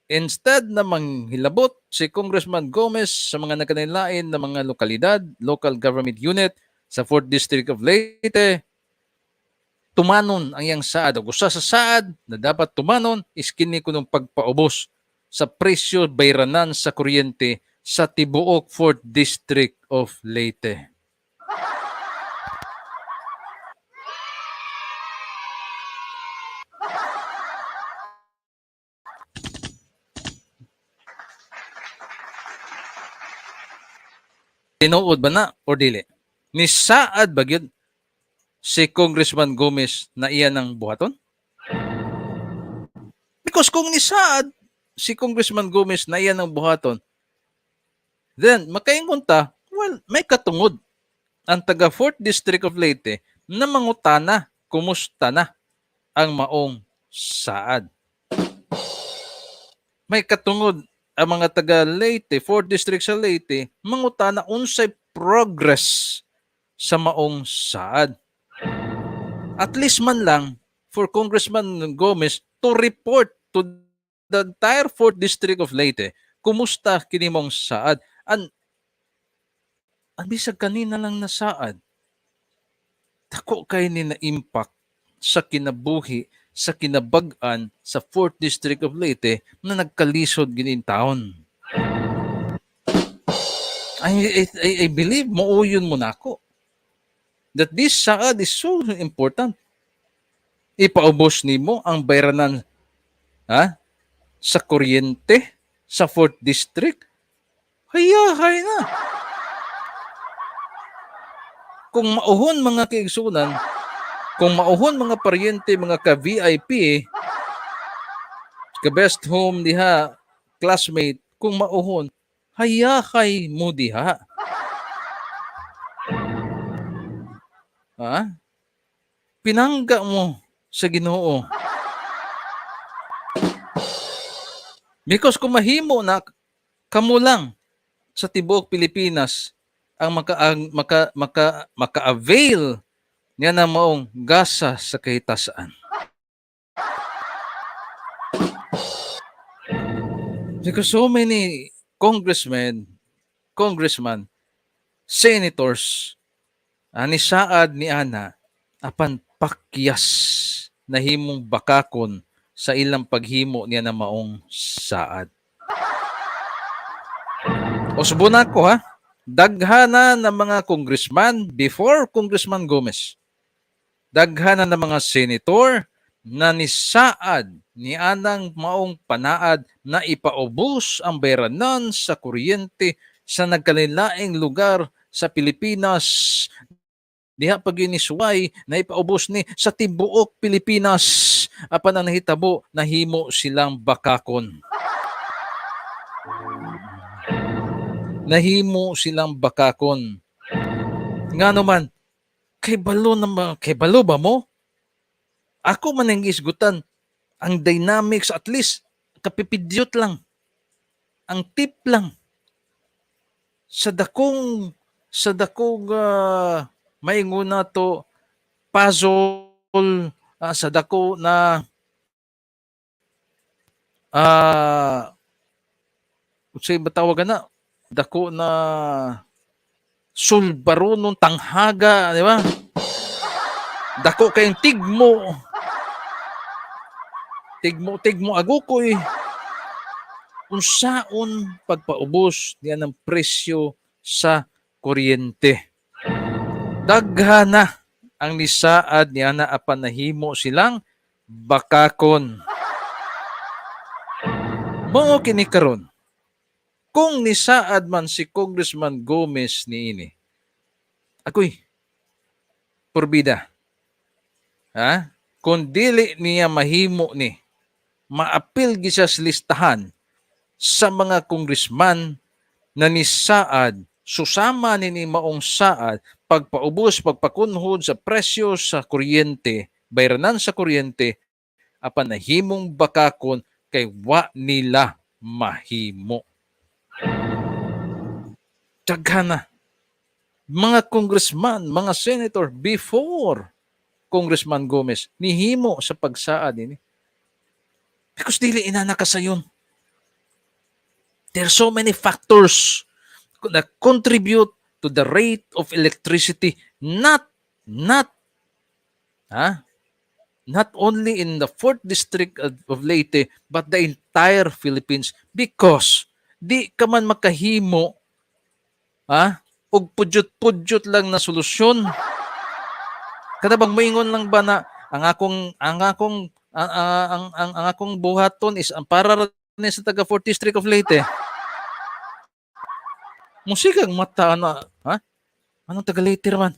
instead na manghilabot si Congressman Gomez sa mga nakanilain na mga lokalidad, local government unit sa 4th District of Leyte, tumanon ang iyang Saad. O gusto sa Saad na dapat tumanon is kini ko ng pagpaubos sa presyo bayranan sa kuryente sa tibuok 4th District of Leyte. Tinuod ba na or dili? Ni Saad ba gyud si Congressman Gomez na iyan ang buhaton? Because kung ni Saad si Congressman Gomez na iyan ang buhaton, then makaingon ta, well, may katungod ang taga 4th District of Leyte na mangutana kumusta na ang maong Saad. May katungod ang mga taga Leyte, 4th District sa Leyte, mangutana unsay progress sa maong Saad. At least man lang for Congressman Gomez to report to the entire 4th District of Leyte, kumusta kini mong Saad? Ang bisag kanina lang na Saad, dako kay ni na impact sa kinabuhi, sa kinabag-an sa 4th District of Leyte na nagkalisod ginin taon. I believe mauyon mo na ako that this Saad is so important. Ipaubos nimo ang bayranan sa kuryente sa 4th District. Hayahay na. Kung mauhon mga kaigsunan, kung mauhon mga paryente, mga ka-VIP, ka-best home diha, classmate, kung mauhon, hayahay mo diha. Pinangga mo sa Ginoo. Because kung mahimo na kamo lang sa tibuok Pilipinas ang maka-avail niya na maong gasa sa kahitasan. Because so many congressman, senators, ni Saad ni Ana, apan pakyas na himong bakakon sa ilang paghimo niya na maong Saad. O subunan ko daghana ng mga congressman before Congressman Gomez. Daghana ng mga senator na ni Saad ni anang maong panaad na ipaubos ang bayranan sa kuryente sa nagkalilaing lugar sa Pilipinas. Diha pag inisway na ipaubos ni sa tibuok Pilipinas apan ang nahitabo nahimo silang bakakon. Nahimo silang bakakon. Nga naman, kay balo ba mo? Ako man ang isgutan, ang dynamics at least, kapipidyot lang. Ang tip lang. Sa dakong mainguna to, puzzle, sa dako na say batawagan na, dako na sulbaro nung tanghaga, di ba? Dako kayong tigmo. tigmo agukoy unsaon pagpaubos niya ng presyo sa kuryente. Daghana ang nisaad niya na apan nahimo silang bakakon. Mao kini karon. Kung nisaad man si Congressman Gomez niini, ako'y porbida. Ha? Kung dili niya mahimo ni, maapil siya sa listahan sa mga congressman na nisaad, susama ni maong saad, pagpaubos, pagpakunhod sa presyo sa kuryente, bayranan sa kuryente, apan nahimong bakakon kay wa nila mahimo. Daghana mga congressman, mga senator before Congressman Gomez nihimo sa pagsaad ini. Because dili inana ka sayon. There are so many factors that contribute to the rate of electricity, not only in the 4th district of Leyte, but the entire Philippines, because di ka man makahimo og pudyot-pudyot lang na solusyon. Kada bang moingon lang ba na ang akong buhaton is ang para ni sa taga 4th district of Leyte. Musikang mata na, anong taga Leyte man?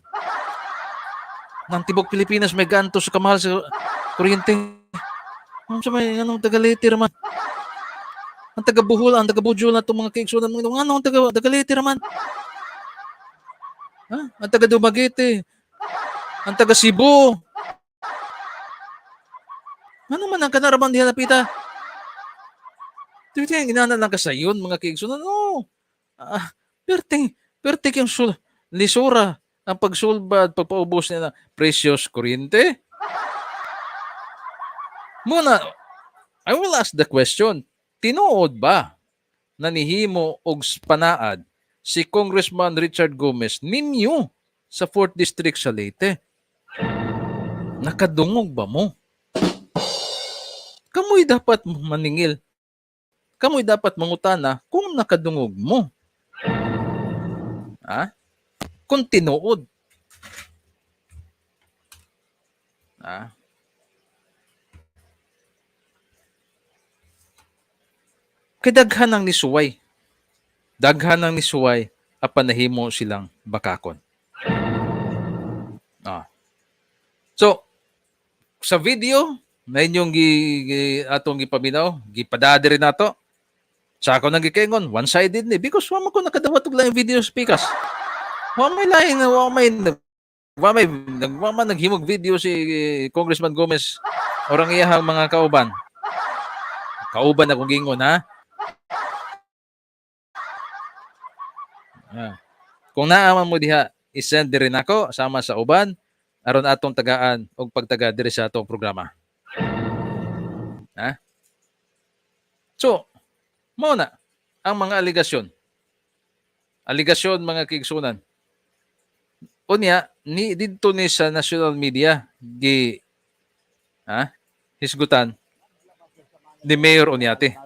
Nang tibok Pilipinas may ganto sa kamahal sa kuryente. Anong taga Leyte man? Ang taga Bohol, ang taga Bujol na itong mga kaigsunan mo. Anong taga Leyte man? Ang taga Dumaguete, ang taga Cebu. Ano man ang kanaraman diyan napita? Tiyang inana lang ka sa yun, mga kaigsunan. No. Perting yung lisura ang pagsulbad, pagpaubos niya ng precious kuryente. Muna, I will ask the question, tinuod ba na nihimo og panaad si Congressman Richard Gomez ninyo sa 4th District sa Leyte? Nakadungog ba mo? Kamoy dapat maningil. Kamoy dapat mangutana kung nakadungog mo. Kung tinuod. Kay daghan ang nisuway. Daghan ang nisuway apan nahimo silang bakakon. So, sa video na inyong atong gipaminaw, gipadade rin nato. Sa ako nang gikaingon, one-sided ni. Because wama ko nakadawat og laing video speakers. Wama naghimog video si Congressman Gomez orang iyahang mga kauban. Kauban akong gingon, Kung naaman mo diha, isend rin ako sama sa uban aron atong tagaan og pagtaga diri sa atong programa. So, mao na ang mga aligasyon. Aligasyon mga kaigsunan. Unya ni didto ni sa national media hisgutan ni Mayor Onyate.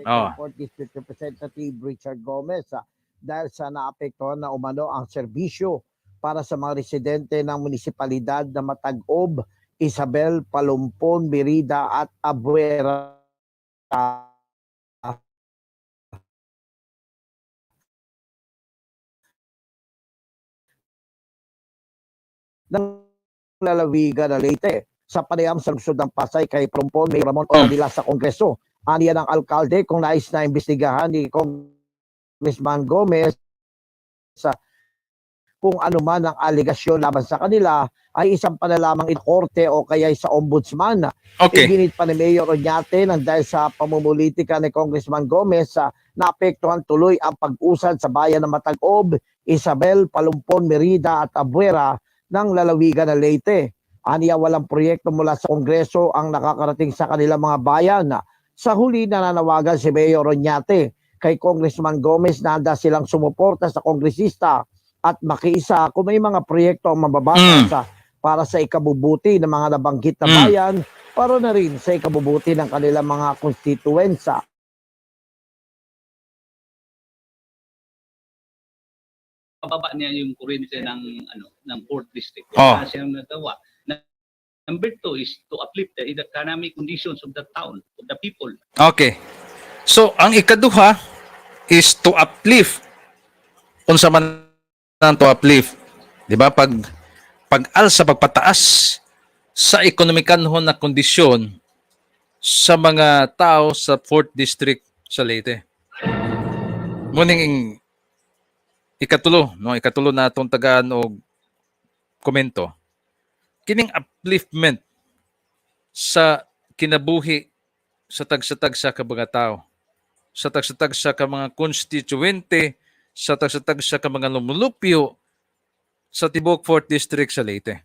Oh. 4th District Representative Richard Gomez dahil sa naapektuhan na umano ang serbisyo para sa mga residente ng munisipalidad na Matag-Ob, Isabel, Palumpon, Merida at Abuera. Ng lalawigan na Leyte sa panayam sa lungsod ng Pasay kay Palumpon, Mayor Ramon Ordila sa Kongreso. Aniya ng alkalde kung nais na imbestigahan ni Congressman Gomez kung ano man ang aligasyon laban sa kanila ay isang panalamang korte o kaya sa ombudsman. Okay. Iginit pa ni Mayor Oñate nang dahil sa pamumulitika ni Congressman Gomez naapektuhan tuloy ang pag-usad sa bayan ng Matag-Ob, Isabel, Palumpon, Merida at Abuera ng lalawigan ng Leyte. Aniya walang proyekto mula sa Kongreso ang nakakarating sa kanilang mga bayan. Sa huli nananawagan si Mayor Oñate kay Congressman Gomez na handa silang sumuporta sa kongresista at makiisa kung may mga proyekto ang mababasa para sa ikabubuti ng mga nabanggit na bayan para na rin sa ikabubuti ng kanilang mga konstituensa. Pababa niya yung kuryente ng 4th district. Oh. Wala siyang nagawa. Number 2 is to uplift the economic conditions of the town, of the people. Okay. So, ang ikaduha is to uplift. Unsa man ang to uplift? Di ba? Pag-alsa, pagpataas sa ekonomikanhon na kondisyon sa mga tao sa 4th District sa Leyte. Muning ikatulo na itong tagaan o komento. Kining upliftment sa kinabuhi sa tagsa-tagsa ka mga tao, sa tagsa-tagsa ka mga konstituente, sa tagsa-tagsa ka mga lumulupyo sa tibok 4th District sa Leyte.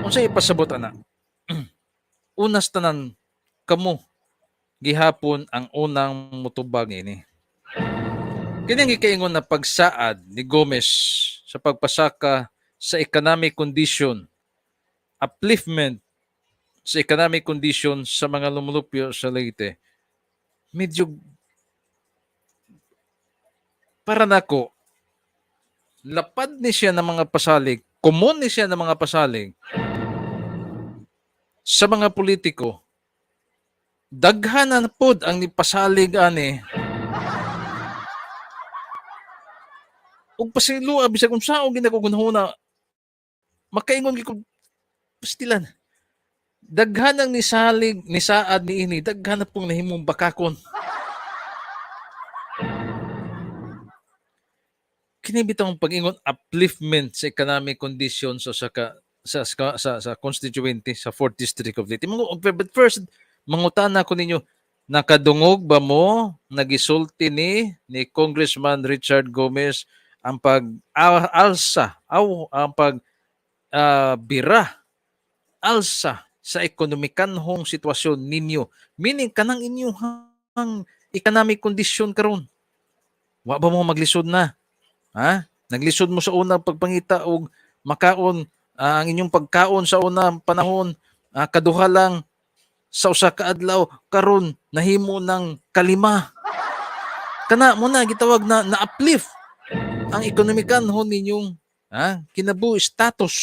Kung sa ipasabot na, unas tanan kamo gihapon ang unang mutubag ini. Kining ikaingon na pagsaad ni Gomez sa pagpasaka sa economic condition, upliftment sa economic condition sa mga lumulupyo sa Leyte, medyo para nako lapad ni siya ng mga pasalig, common ni siya ng mga pasalig sa mga politiko. Daghanan pod ang nipasalig ani ug pasilua bisag kung sao ginakugunhuna makaingon gyud ko pastilan. Daghanang ni salig ni saad ni ini, daghan pong nahimong bakakon. Kini bitong pag-ingon upliftment sa economic conditions sa constituency sa 4th District of Leyte. But first, mangutana ko ninyo, nakadungog ba mo nagisulti ni Congressman Richard Gomez ang pag-alsa ang bira alsa sa ekonomikanhong sitwasyon ninyo, meaning kanang inyong economic condition karon? Wa ba mo maglisod na? Ha? Naglisod mo sa unang pagpangita og makaon ang inyong pagkaon sa unang panahon, kaduha lang sa usa ka adlaw, karon nahimo ng kalima. Kana mo na gitawag na uplift ang ekonomikanhon ninyong kinabuhi status.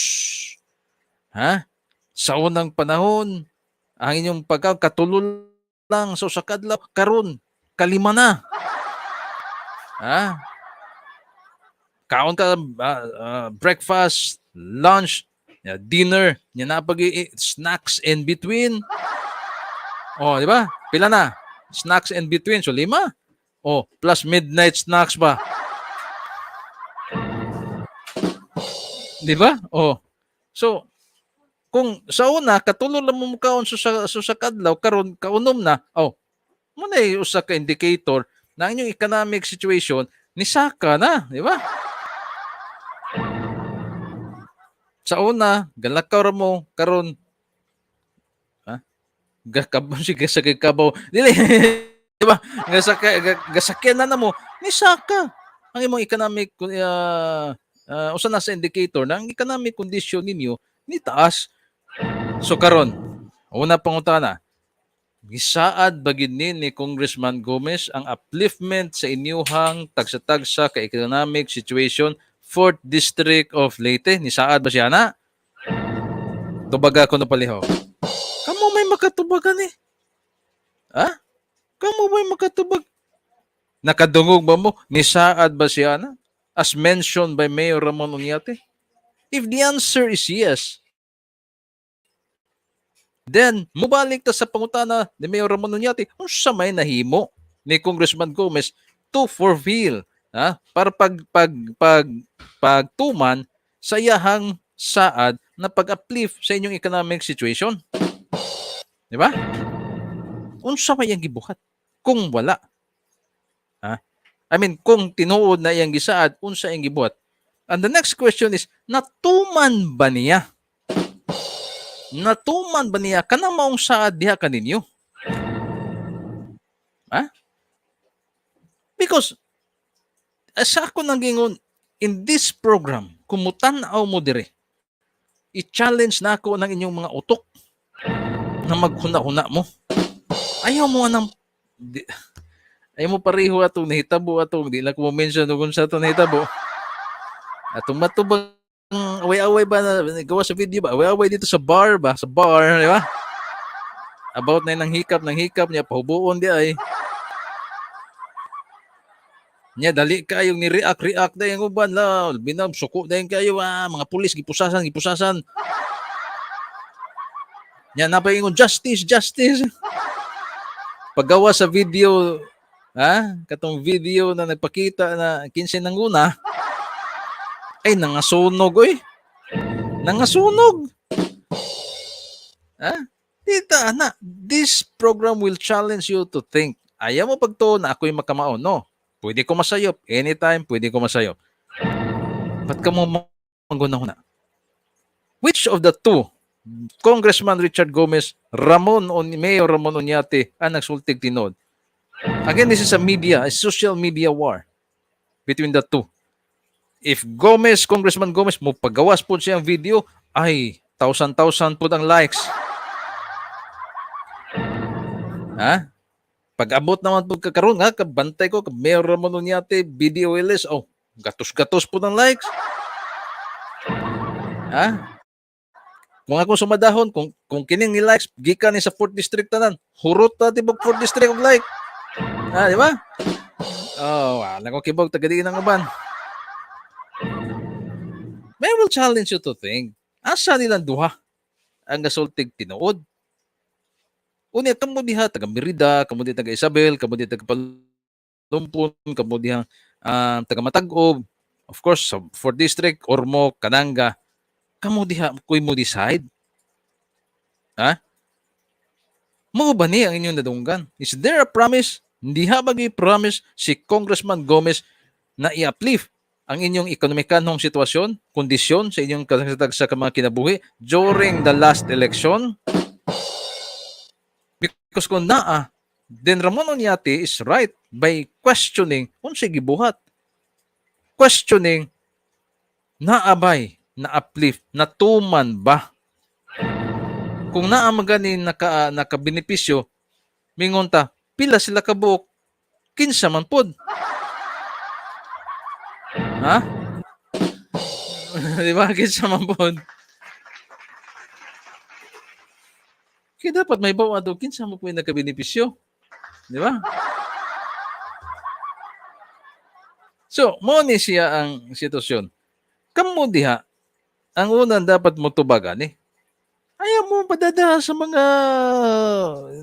Ha? Sa unang panahon, ang inyong pagkaon katulol lang sa usa ka adlaw, karon kalima na. Ha? Kaon ka breakfast, lunch, dinner, nya na snacks in between. Oh, di ba? Pila na? Snacks in between, so 5. Oh, plus midnight snacks pa. Di ba? Oh. So, kung sa una katulong lang mo kaon sa kadlaw karon kaunom na, mo na usa ka indicator na ang inyong economic situation ni saka na, di ba? Sa una, galakaw ra mo karon gakabon si gasakay kabaw. Dili, di ba? Gasakyan na mo ni saka ang imong economic usa na sa indicator na ang economic condition ninyo ni taas. So karon, una pangutana, gisaad ba gid ni Congressman Gomez ang upliftment sa inyuhang tagsa-tagsa ka economic situation 4th District of Leyte? Ni saad ba siya na? Tubaga ko na palihaw. Kamo may makatubagan eh. Ha? Kamo may makatubag? Nakadungog ba mo? Ni saad ba siya na? As mentioned by Mayor Ramon Oñate? If the answer is yes, then mubalik ta sa pangutana ni Mayor Ramon Oñate, unsa may nahimo ni Congressman Gomez to fulfill para pagtuman sa iyahang saad na pag-uplift sa inyong economic situation. Di ba? Unsa may iyang gibuhat kung wala? Kung tinuod na iyang gisaad, unsa iyang gibuhat? And the next question is, natuman ba niya? Natuman ba niya kanang maong saad diha kaninyo? Because sa ako nang gingon in this program, kumutan-aw mo dire, i-challenge na ako ng inyong mga utok. na maghuna-huna mo. Ayaw mo anang ayaw mo pareho atong nahitabo atong di lang ko mention kung sa atong nahitabo. Atong matubang away-away ba na gawa sa video ba? Away-away dito sa bar ba? Sa bar, di ba? About na ng hikap niya, pahubuon di ay. Nya dali kayong ni-react na yung uban la. Binab, suko na yung kayo mga pulis, gipusasan. Nya napaingon, justice. Paggawa sa video, katong video na nagpakita na 15 ng una, ay nangasunog Nangasunog. Tita, this program will challenge you to think. Ayaw mo pagto na ako'y makamao. No. Pwede ko masayop. Anytime, pwede ko masayop. Ba't ka mo maghuna-huna? Which of the two, Congressman Richard Gomez, Mayor Ramon Oñate, ang nagsultig tinod? Again, this is a social media war between the two. If Congressman Gomez, mo pagawas po siyang video, ay, 1,000 po ang likes. Pag-abot naman po kakaroon, kabantay ko, Mayor Ramon Oñate, BDOLS, gatos-gatos po ng likes. Kung ako sumadahon, kung kining ni likes, gikan ni sa 4th District tanan, hurot na tibok 4th District of like. Di ba? Wala ko kibog, tagadiin ng uban. May will challenge you to think, asa nilang duha ang gasultig tinuod? Unya, kamo diha, taga Merida, kamo diha taga Isabel, kamo diha taga Palumpon, kamo diha taga Matag-Ob, of course, sa 4th District, Ormoc, Kananga, kamo diha, kuy mo decide? Mao ba ni ang inyong nadunggan? Is there a promise? Hindi ha promise si Congressman Gomez na i-uplift ang inyong ekonomikanong sitwasyon, kondisyon sa inyong kasagsa ka mga kinabuhi during the last election? Because kung then Ramon Oñate is right by questioning unsay gibuhat. Questioning naabay, na-uplift, natuman ba? Kung naa magani nakabenepisyo, mingon ta, pila sila kabuok, kinsa man pod. Di ba? Kinsa man pod. Kaya dapat may bawa daw, kinsa mo po yung nagkabenepisyo. Di ba? So, mo ni siya ang sitwasyon. Kamu diha, ang unang dapat mo tubagan ayaw mo padada sa mga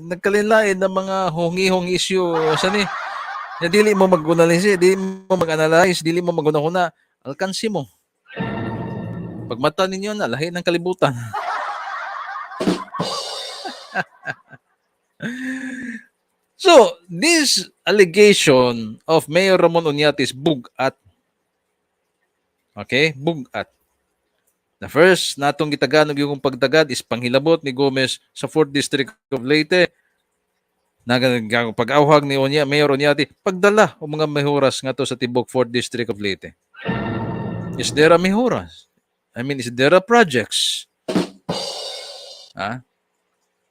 nagkalinlain na mga hongi-hongi issue. Saan na dili mo mag-analyze, dili mo mag-analyze, dili mo mag-una-una, alkansi mo. Pagmata ninyo na, lahi ng kalibutan. So, this allegation of Mayor Ramon Oñate is bugat. Okay? Bugat. The first natong gitaganog yung pagtagad is panghilabot ni Gomez sa 4th District of Leyte. Pag-awhag ni Mayor Oñate, pagdala o mga mehuras nga to sa tibok 4th District of Leyte. Is there a mehuras? I mean, is there a projects?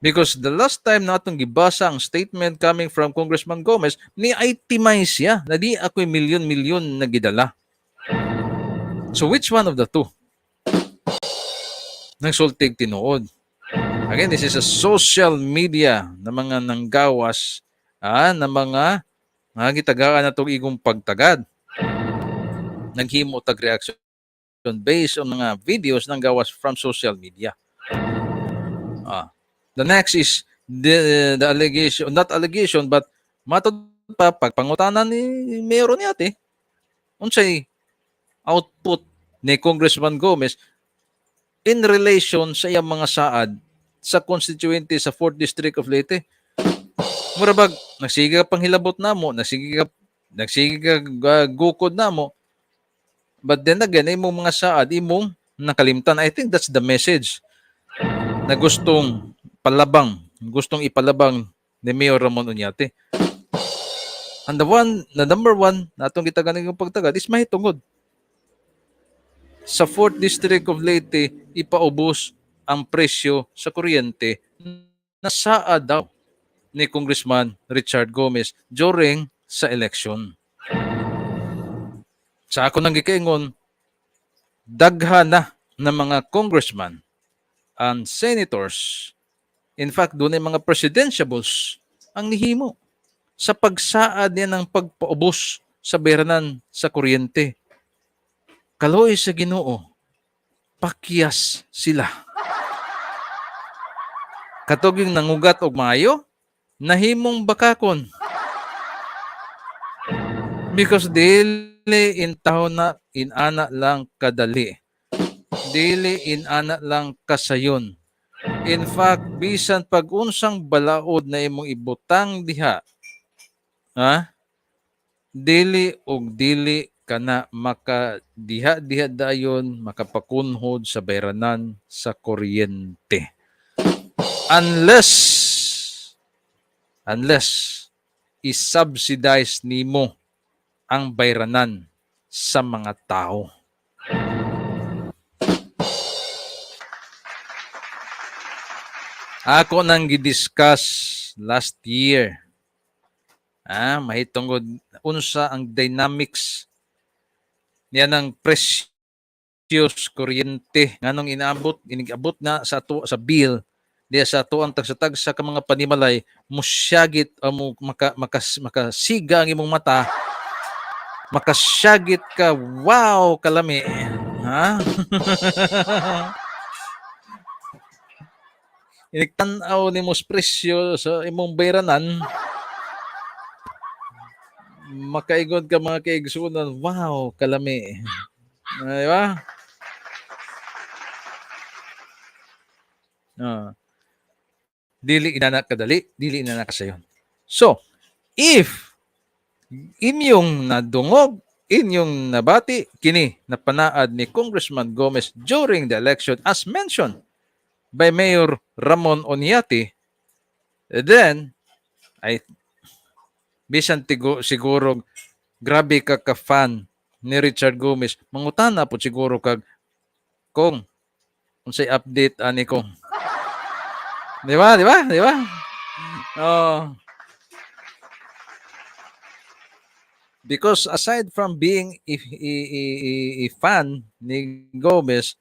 Because the last time natong gibasa ang statement coming from Congressman Gomez, ni-itemize siya na di ako'y milyon-milyon na gidala. So which one of the two? Nagsultig tinuod. Again, this is a social media na mga nanggawas na mga gitagaan na itong igong pagtagad. Naghimo tag reaction based on mga videos ng gawas from social media. The next is the allegation, not allegation, but matod pa pagpangutanan ni Mayor Oñate, unsay output ni Congressman Gomez in relation sa iyang mga saad sa constituente sa 4th District of Leyte. Murabag, nagsige ka panghilabot na mo, nagsige ka gukod na mo, but then again, imong mga saad, imong nakalimtan. I think that's the message na gustong ipalabang ni Mayor Ramon Oñate. And the number one na itong gitaganang yung pagtagad is mahitungod. Sa 4th District of Leyte, ipaubos ang presyo sa kuryente nasaad daw ni Congressman Richard Gomez during sa election. Sa ako nang gikaingon, daghan na ng mga congressman and senators, in fact, doon ay mga presidentiables ang nihimo sa pagsaad niya ng pagpaubos sa bayranan sa kuryente. Kaloy sa Ginoo, pakyas sila. Katog yung nangugat og maayo, nahimong bakakon. Because dili intaw na inana lang kadali. Dili inana lang kasayon. In fact, bisan pag unsang balaod na imong ibutang diha, dili og dili kana makadiha-diha dayon makapakunhod sa bayranan sa kuryente. Unless i-subsidize nimo ang bayranan sa mga tao. Ako nang gidiscuss last year. Mahitungod unsa ang dynamics niya ng presyos kuryente nganong inabot na sa ato sa bill diya sa ato ang tagsa-tagsa ka mga panimalay musyagit mo makasiga ang imong mata, makasyagit ka, wow kalami, iniktan-aw nimo sa presyo sa imong bayranan, makaingon ka mga kaigsunan, wow kalami, di ba? Dili inana kadali, dili inana kasayon. So, if inyong nadungog, inyong nabati, kini napanaad ni Congressman Gomez during the election as mentioned by Mayor Ramon Oniati, then, ay bisan siguro grabe ka ka-fan ni Richard Gomez, mangutana po siguro kag kung unsay update ani kong. Di ba? Oh. Because aside from being a fan ni Gomez,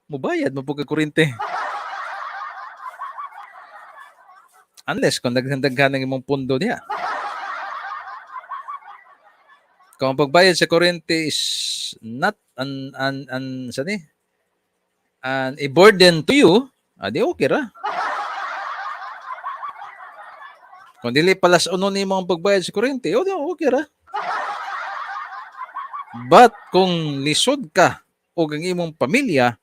mubayad mo po ka kuryente. Unless kung daghan ng imong pundo niya. Kung ang pagbayad sa kuryente is not a burden to you, di okay ra. Kung dili palas uno nimo ang pagbayad sa kuryente, okay ra. But kung lisod ka o ang imong pamilya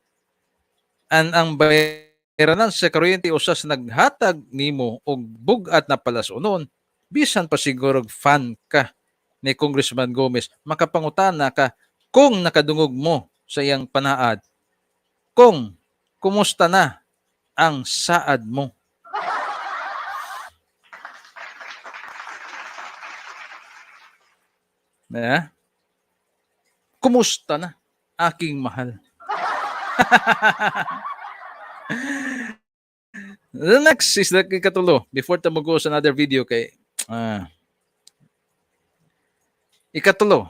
ang bayranan sa kuryente usas naghatag nimo og bugat na palas unon, bisan pa siguro fan ka ni Congressman Gomez, makapangutana ka kung nakadungog mo sa iyang panaad, kung kumusta na ang saad mo. Kumusta na, aking mahal? The next is the ikatulo. Before ta mag-go sa another video kay ikatulo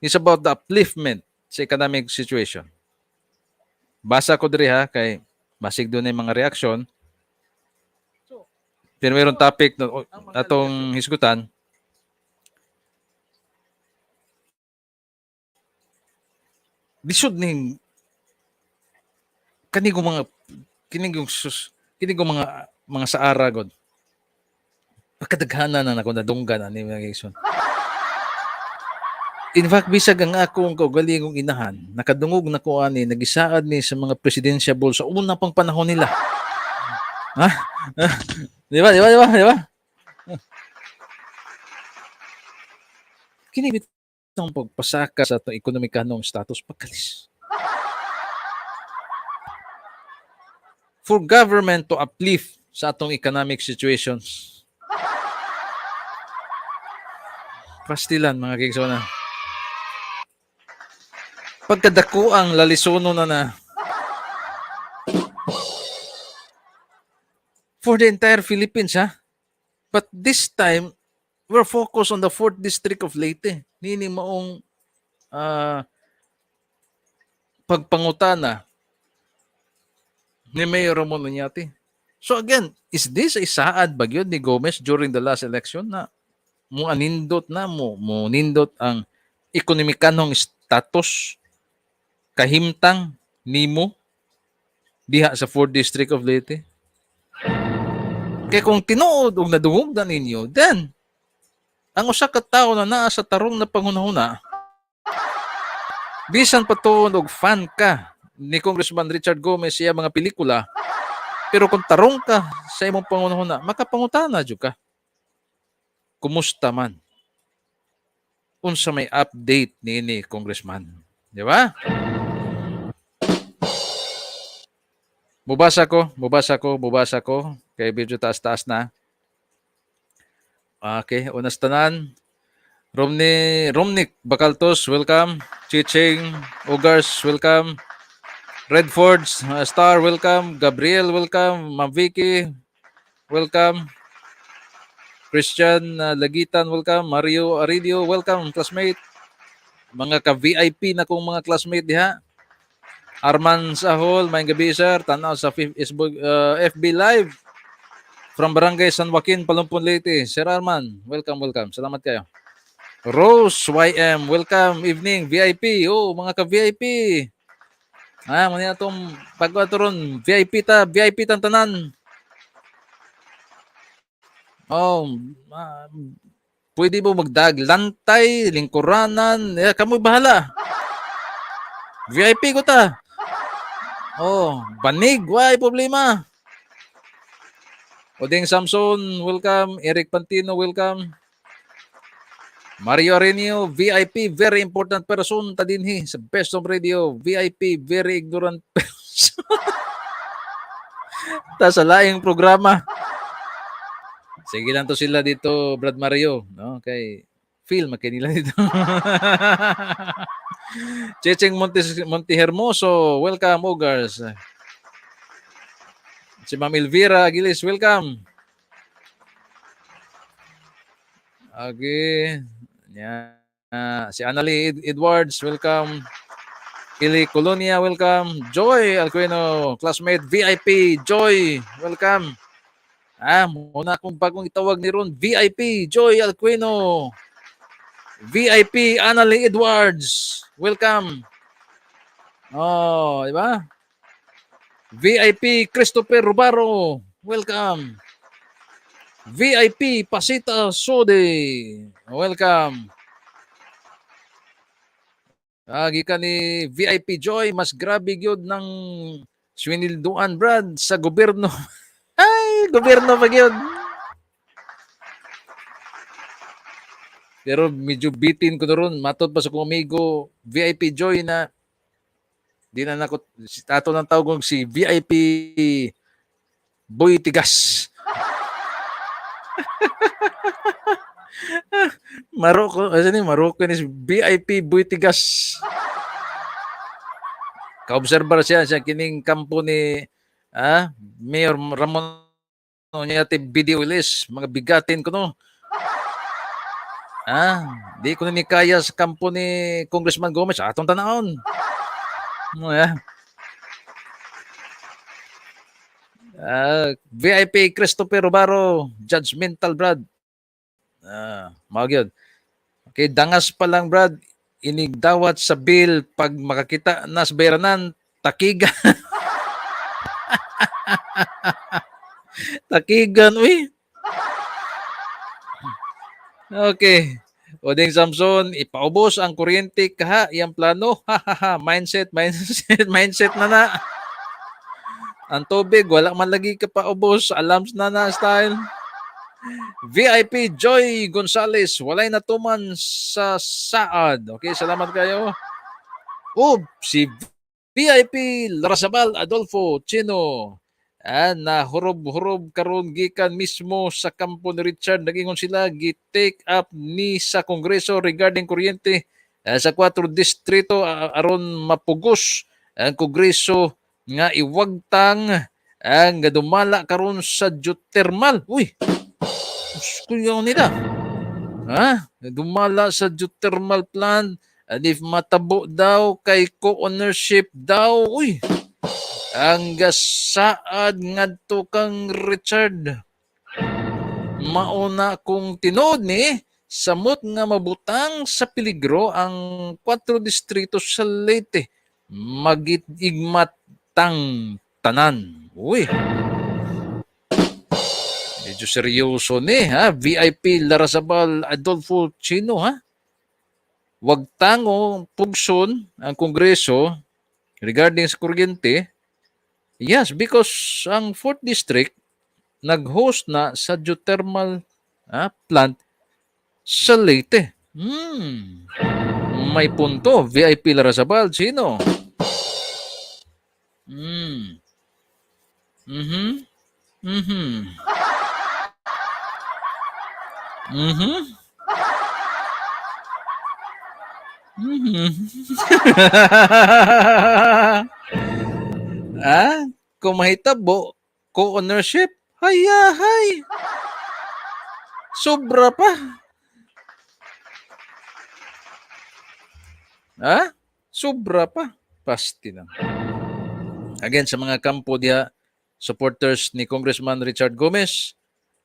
is about the upliftment sa economic situation. Basa ko diri kay basig doon yung mga reaksyon. Pero mayroong topic na atong hisgutan. Lisod ning kanigong mga saara god. Pagkadaghana na nako nadunggan ani mga igsoon. In fact, bisag ang akong kaugalingong inahan, nakadungog na ko ani nagisaad ni sa mga presidentiable sa una pang panahon nila. Di ba? Kini bitong pagpasaka sa atong ekonomikanong status pagkalis. For government to uplift sa atong economic situations. Pastilan mga kaigsona. Pagkadako ang lalisono na for the entire Philippines, ha? But this time, we're focused on the 4th District of Leyte. Nini maong pagpangutana ni Mayor Ramon Oñate. So again, is this a saad ba yun ni Gomez during the last election na mo anindot na mo nindot ang ekonomikanong status kahimtang nimo diha sa 4th District of Leyte? Kaya kung tinuod og nadungog na ninyo, then ang usa ka tawo na naa sa tarong na panghunahuna, bisan pa to og fan ka ni Congressman Richard Gomez siya mga pelikula, pero kung tarong ka sa imong panghunahuna, makapangutana jud ka. Kumusta man? Unsa may update ni Congressman? Di ba? Bubasa ko. Kay video taas-taas na. Okay, unas tanan. Romnick Bakaltos, welcome. Chiching Ugars, welcome. Redfords, Star, welcome. Gabriel, welcome. Ma'am Vicky, welcome. Christian Lagitan, welcome. Mario Aridio, welcome, classmate. Mga ka-VIP na kong mga classmate diha. Arman Sahol, maayong gabi sir. Tanaw sa Facebook, FB Live from Barangay San Joaquin, Palumpon, Leyte. Sir Arman, welcome. Salamat kayo. Rose YM, welcome. Evening, VIP. Oh, mga ka-VIP. Muna itong pagkaturon. VIP tan tanan. Oh, pwede mo magdaglantay, lingkuranan. Kamoy bahala. VIP ko ta. Oh, banig, why problema. Oding Samson, welcome. Eric Pantino, welcome. Mario Arenio, VIP, very important person ta dinhi sa Best of Radio. VIP, very ignorant person. Ta sa laing programa. Sige lang to sila dito, Brad Mario. No? Kay feel makinila dito. Checheng Montehermoso, welcome, Ugars. Si Ma'am Elvira Aguiles, welcome. Okay. Si Annalie Edwards, welcome. Ili Colonia, welcome. Joy Alcueno, classmate VIP, Joy, welcome. Muna akong bagong itawag ni Ron, VIP, Joy Alcueno. VIP, Annalie Edwards, welcome. Oh, di ba? VIP, Christopher Rubaro, welcome. VIP, Pasita Sode, welcome. Gikan ni VIP Joy, mas grabe gyud ng swinilduan, Brad, sa gobyerno. Ay, gobyerno pa gyud. Pero medyo bitin ko na ron. Matod pa sa kong amigo, VIP Joy na di na nako ato ng tawag si VIP Boy Tigas. Maroko ni VIP Boy Tigas. Kaobserbar siya kining kampo ni Mayor Ramon Oñate Bidioles, mga bigatin ko no. Di ko na ni kaya sa kampo ni Congressman Gomez. Atong tanahon. VIP Christopher Robaro, judgmental, Brad. Magyod. Okay, dangas pa lang, Brad. Inigdawat sa bill pag makakita na sa bayranan, takigan. Takigan, uy. Okay. Oding Samson, ipaubos ang kuryente kaha, iyang plano. Mindset na. Ang tubig, wala man lagi ka pa ubos. Alarms na style. VIP Joy Gonzales, walay natuman sa saad. Okay, salamat kayo. Si VIP Larasabal Adolfo Chino. Na hurub-hurub karon gikan mismo sa kampo ni Richard, nagingon sila gi-take up ni sa Kongreso regarding kuryente sa 4 distrito aron mapugos ang Kongreso nga iwagtang ang gadumala karon sa geothermal. Uy, kuyaw nila. Ha? Dumala sa geothermal plant and if matabo daw kay co-ownership daw. Uy, ang gasaad ngadto kang Richard. Mauna kong tinod ni samot nga mabutang sa peligro ang 4 distrito sa Leyte. Magigmatang tanan. Uy. Medyo seryoso ni ha. VIP Larrazabal Adolfo Chino ha. Wag tango pugson ang Kongreso regarding sa kuryente. Yes, because ang 4th District nag-host na sa geothermal plant sa Leyte. May punto. VIP Larrazabal Chino. Kung mahitabo, co-ownership, hayahay. Sobra pa. Sobra pa. Pasti lang. Again, sa mga kampo diya, supporters ni Congressman Richard Gomez,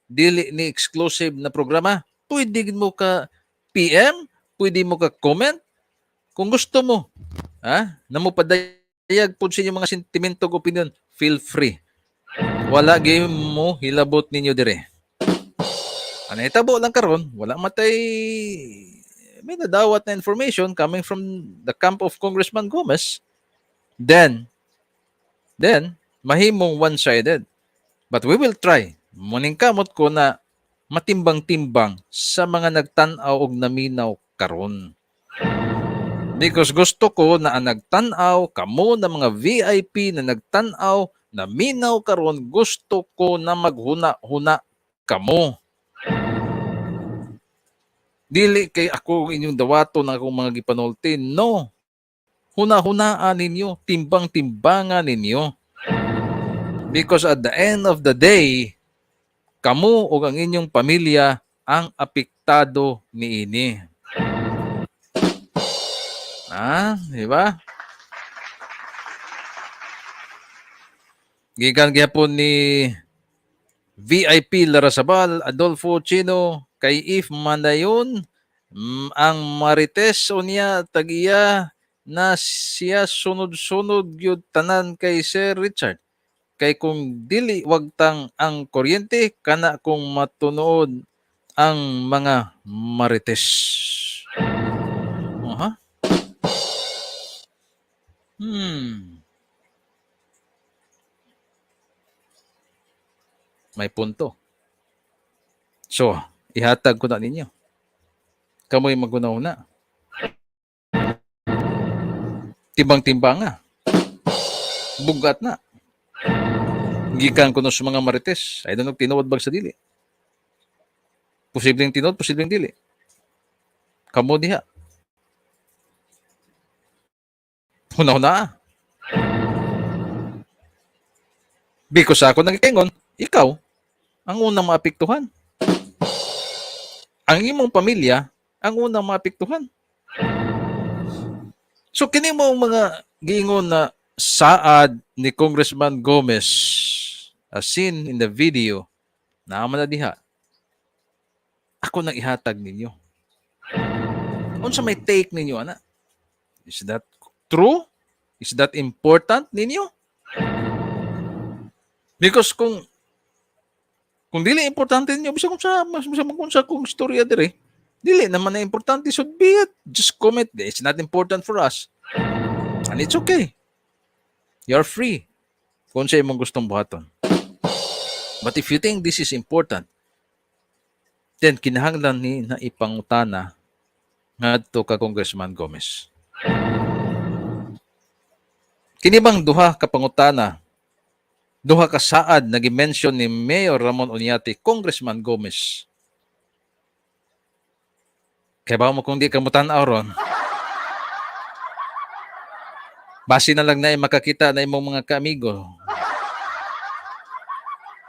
dili ni exclusive na programa, pwede mo ka PM, pwede mo ka comment, kung gusto mo, na mo padayag po sa inyong mga sentimento o opinion, feel free. Wala game mo, hilabot ninyo dire. Itabo lang karon, wala matay, may nadawat na information coming from the camp of Congressman Gomez, then, mahimong one-sided. But we will try. Muning kamot ko na matimbang-timbang sa mga nagtanaw og naminaw karon. Because gusto ko na ang nagtanaw, kamo na mga VIP na nagtanaw, na minaw karon, gusto ko na maghuna-huna kamo. Dili kay ako inyong dawato na akong mga gipanulti. No. Huna-hunaan ninyo, timbang-timbangan ninyo. Because at the end of the day, kamo o ang inyong pamilya ang apektado niini. Di ba? Gikan gyapon ni VIP Larrazabal Adolfo Chino kay if manayon ang Marites unya tagiya na siya sunod-sunod gyud tanan kay Sir Richard. Kay kung dili wagtang ang kuryente kana kung matunood ang mga Marites. May punto. So, ihatag ko na ninyo. Kamoy maguna-una. Timbang-timbang nga. Bugat na. Gikan ko sa mga Marites. Ay doon tinuod bag sa dili. Posibleng tinuod, posibleng dili. Kamo diha. Huna-huna. Because ako nagikingon, ikaw ang unang maapektuhan. Ang imong pamilya ang unang maapektuhan. So kini mo mga giingon na saad ni Congressman Gomez as seen in the video na na diha. Ako nang ihatag ninyo. Unsa may take ninyo ana? Is that true? Is that important ninyo? Because kung dili importante ninyo, bisa kung sa kung storya dire, dili naman na importante, should be it. Just comment. It's not important for us. And it's okay. You're free kung sa imong gustong buhaton. But if you think this is important, then kinahanglan ni na ipangutana ngadto ka Congressman Gomez. Kini bang duha ka pangutana, duha ka saad na gi-mention ni Mayor Ramon Oñate, Congressman Gomez? Kaya ba mo kung di ka mutan-aw ron? Basi na lang na makakita na imong mga kaamigo.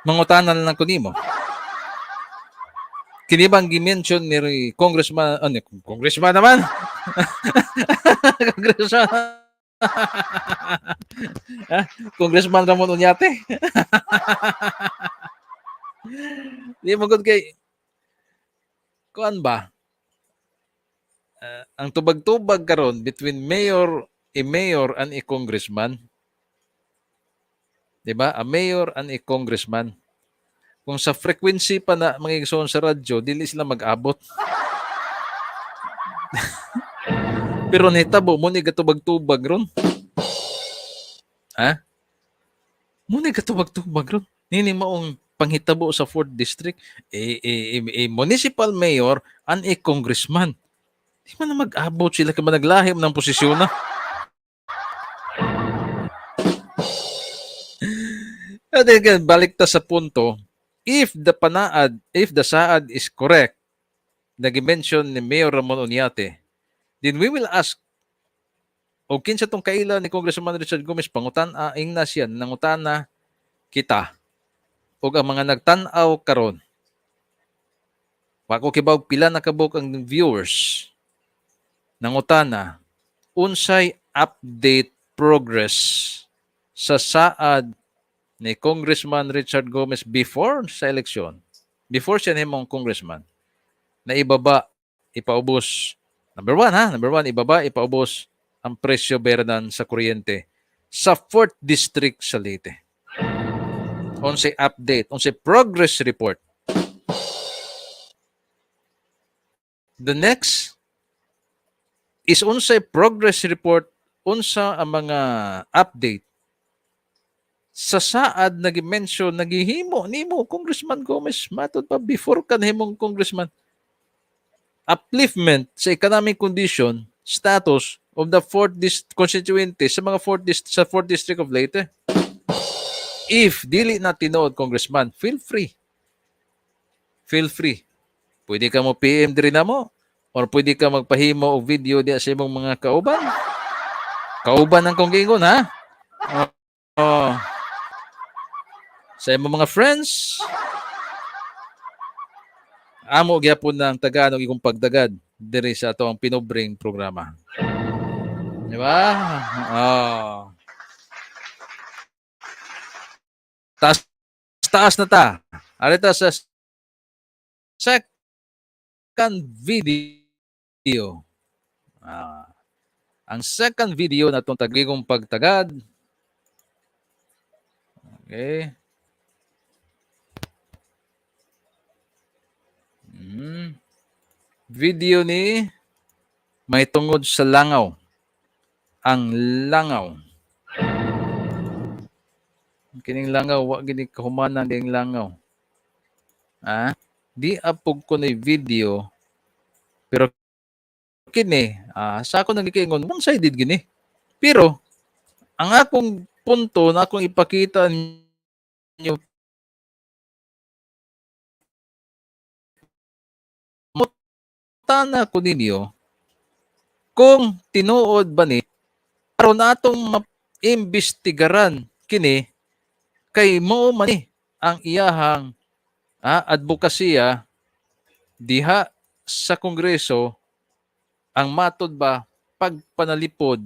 Mangutanan lang ko nimo. Kini bang gi-mention ni Congressman, Congressman naman? Congressman. Congressman Ramon Unyate. Di mo gud kay kuan ba? Ang tubag-tubag karon between mayor and a congressman. Di ba? A mayor and a congressman. Kung sa frequency pa na mga igsoon sa radyo, dili sila mag-abot. Pero nahitabo mo ni gatubag-tubag ron. Ha? Mo ni gatubag-tubag ron. Nini maong panghitabo sa 4th district, a municipal mayor and a congressman. Di man na mag-abot sila kaya naglahim ng posisyon na. At again, balik ta sa punto, if the saad is correct, nag-mention ni Mayor Ramon Oñate, then we will ask, o kinsa tong kaila ni Congressman Richard Gomez, pangutan-aing na siya, nangutana kita, o ang mga nagtanaw karon. Wako kibaw pila na kabuk ang viewers, nangutana, unsay update progress sa saad ni Congressman Richard Gomez before sa eleksyon, before siya himong congressman, na ibaba, ipaubos, number one, ibaba, ipaubos ang presyo berdan sa kuryente sa 4th District sa Leyte. Unsay update, unsay progress report. The next is unsay progress report, unsa ang mga update sa saad nag-mention, naghihimo nimo Congressman Gomez matod pa before ka nahimong congressman. Upliftment sa economic condition, status of the 4th constituency sa mga 4th district of Leyte. If dili na tinuod congressman, feel free. Feel free. Pwede ka mo PM diri na mo or pwede ka magpahimo og video diya sa imong mga kauban. Kauban ang kong giingon, ha? Oh. Sa imong mga friends, amo gyapon ng Tagalog ikong pagdagad diri sa ato ang pinobring programa. Di ba? Oh. Taas na ta. Arita sa second video. Ang second video na itong tagigong pagtagad. Okay. Video ni may tungod sa langaw. Ang langaw. Kining langaw, wa gini kahumanan ding langaw. Di apog ko na video, pero kini, sa ako nagkikingon, one-sided gini. Pero, ang akong punto na akong ipakita ninyo, mutana ko ninyo, kung tinuod ba ni, aron atong maimbestigaran kini, kay mo man ni ang iyahang advokasya diha sa Kongreso ang matod ba pagpanalipod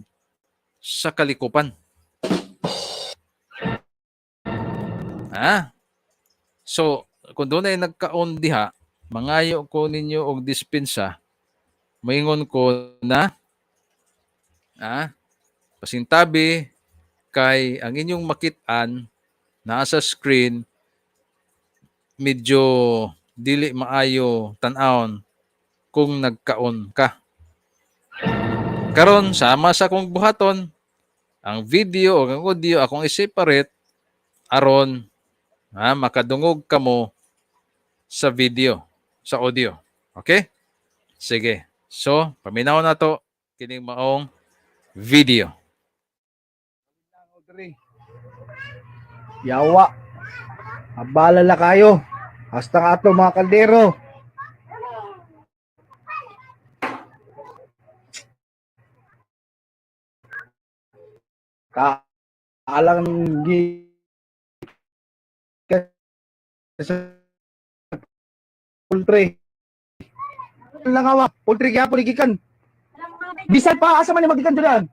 sa kalikupan. So, kung doon ay nagkaon diha, mangayo ko ninyo og dispensa, maingon ko na pasintabi kay ang inyong makit-an nasa screen medyo dili maayo tan-awon kung nagkaon ka. Karon sama sa akong buhaton ang video o ang audio akong i-separate aron makadungog kamo sa video, sa audio. Okay? Sige. So, paminaw na to kining maong video. Yawa. Abala la kayo. Hasta nga ato mga kaldero. Kaalang sa poultry. Langawa, poultry gyapon igikan. Bisan pa asa man ni magikan diyan?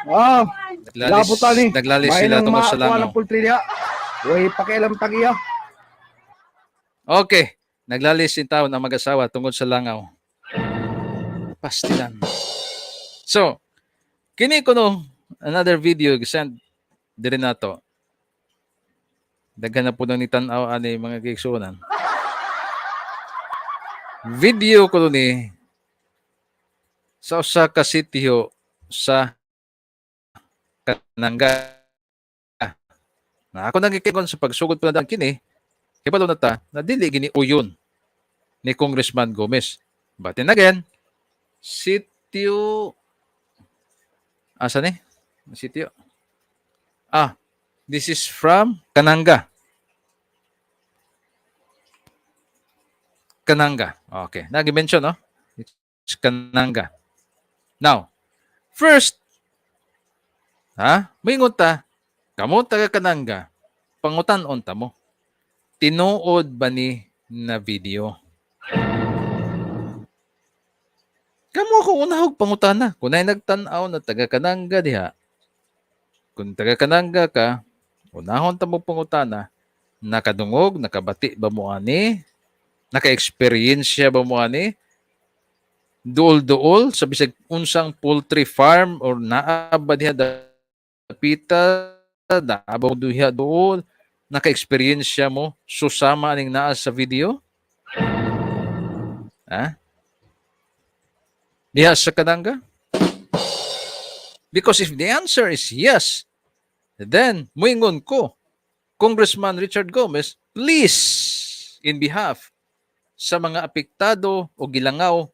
Oh, labutan ni. Naglalis sila tungkol sa langaw. Ng poultry diha. Uy, pakialam tagiya. Okay. Naglalis yung tao na mag-asawa tungkol sa langaw. Pastilan. So, kini ko no, another video, send din na to. Daghan na po nang nitanaw ani mga kiksunan. Video ko ni sa usa ka sitio sa Kananga. Na ako nagkikon sa pagsugod pa na kini, kibalo na ta, na dili gini uyon ni Congressman Gomez. But then again, sitio, asa ni? Sitio. This is from Kananga. Kananga. Okay. Nag-mention, no? It's Kananga. Now, first, mingon ta, kamo taga Kananga, pangutan-on ta mo. Tinuod ba ni na video? Kamo ako unahog pangutana. Kung ay nagtanaw na taga Kananga diha, kung taga Kananga ka, unahon ta mo pangutana, nakadungog, nakabati ba mo ani? Naka-experience ba mo ani? Duol-duol sa bisag unsang poultry farm or naa ba diha dapita, daabaw diha duol, naka-experience mo susama aning naa sa video? Diha sa Kananga? Because if the answer is yes, then muingon ko, Congressman Richard Gomez, please, in behalf sa mga apektado o gilangaw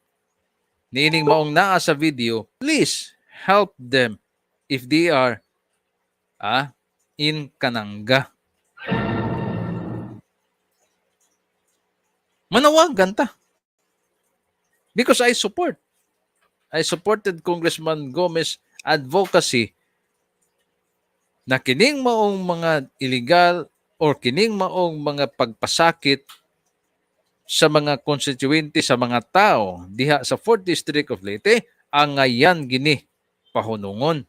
niining maong naa sa video, please help them if they are in Kananga. Manawagan ta. Because I supported Congressman Gomez advocacy na kining maong mga illegal or kining maong mga pagpasakit sa mga constituente, sa mga tao diha sa 4th District of Leyte, ang ngayan gini pahunungon.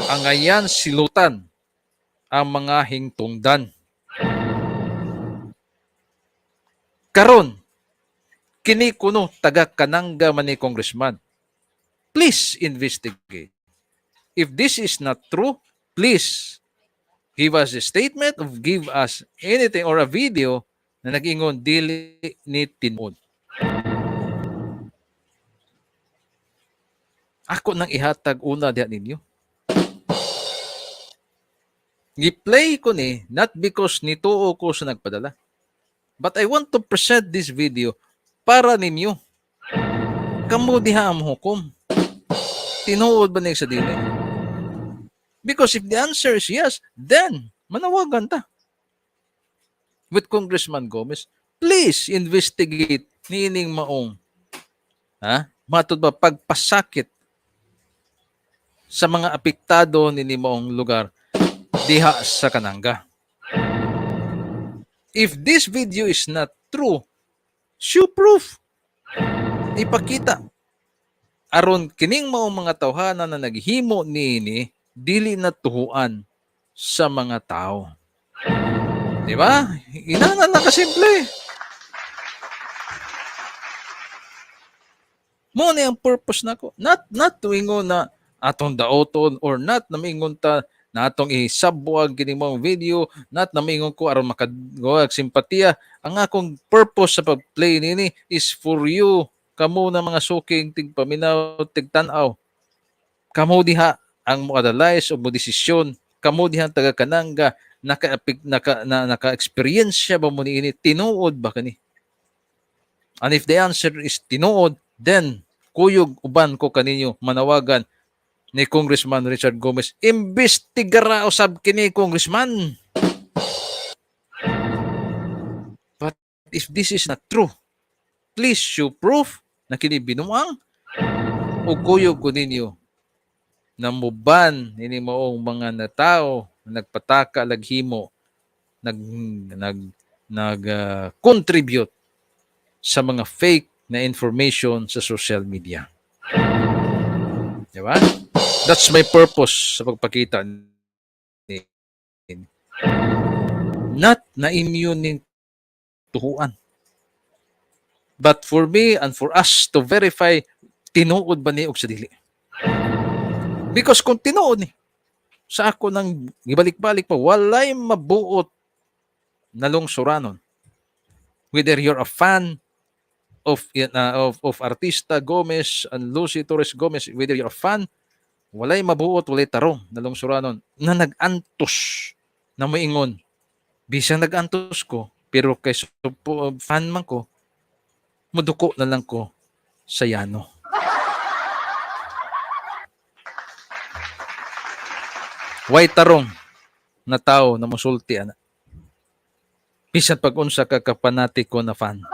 Ang ngayan silutan ang mga hingtungdan. Karon, kini kuno taga Kananga man ni Congressman. Please investigate. If this is not true, please give us a statement or give us anything or a video na nag-ingon dili ni tinuod. Ako nang ihatag una diha ninyo. Gi-play ko ni not because nituo ko sa nagpadala. But I want to present this video para ninyo. Kamo diha ang hukom. Tinuod ba niya sa dili? Because if the answer is yes, then manawagan ta. With Congressman Gomez, please investigate niining maong matod ba pagpasakit sa mga apektado nini maong lugar diha sa Kananga. If this video is not true, show proof. Ipakita. Aron kining maong mga tawhana na naghimo niini dili na tuhuan sa mga tao. Di ba? Inana na kasimple. Mo na ang purpose nako. Not to ingon na atong daoton or not na mingon ta na atong isabuag kini mong video, not na mingon ko aron makagawag simpatiya. Ang akong purpose sa pag-play nini is for you. Kamo na mga suking tigpaminaw, tigtanaw. Kamo diha ang mo-adalize o mo-desisyon. Kamo diha taga Kananga, naka-experience siya ba mo niini? Tinuod ba kani? And if the answer is tinuod, then kuyog uban ko kaninyo manawagan ni Congressman Richard Gomez. Imbestigara usab kini, Congressman. But if this is not true, please show proof na kini binuang o kuyog ko ninyo na muban nini maong mga natao na nagpataka laghimo nag-contribute sa mga fake na information sa social media. Di ba? That's my purpose sa pagpakita. Not na immune ning tuhuan. But for me and for us to verify, tinuod ba ni og sa dili? Because kung tinuod ni, sa ako nang gibalik-balik pa, walay mabuot na lungsuranon. Whether you're a fan of Artista Gomez and Lucy Torres Gomez, whether you're a fan, walay mabuot, walay tarong na lungsuranon na nag-antos na moingon. Bisang nag-antos ko, pero kay fan man ko, muduko na lang ko sa yano. Way tarong na tao na musulti ana. Bisan pag unsa ka kapanatiko na fan.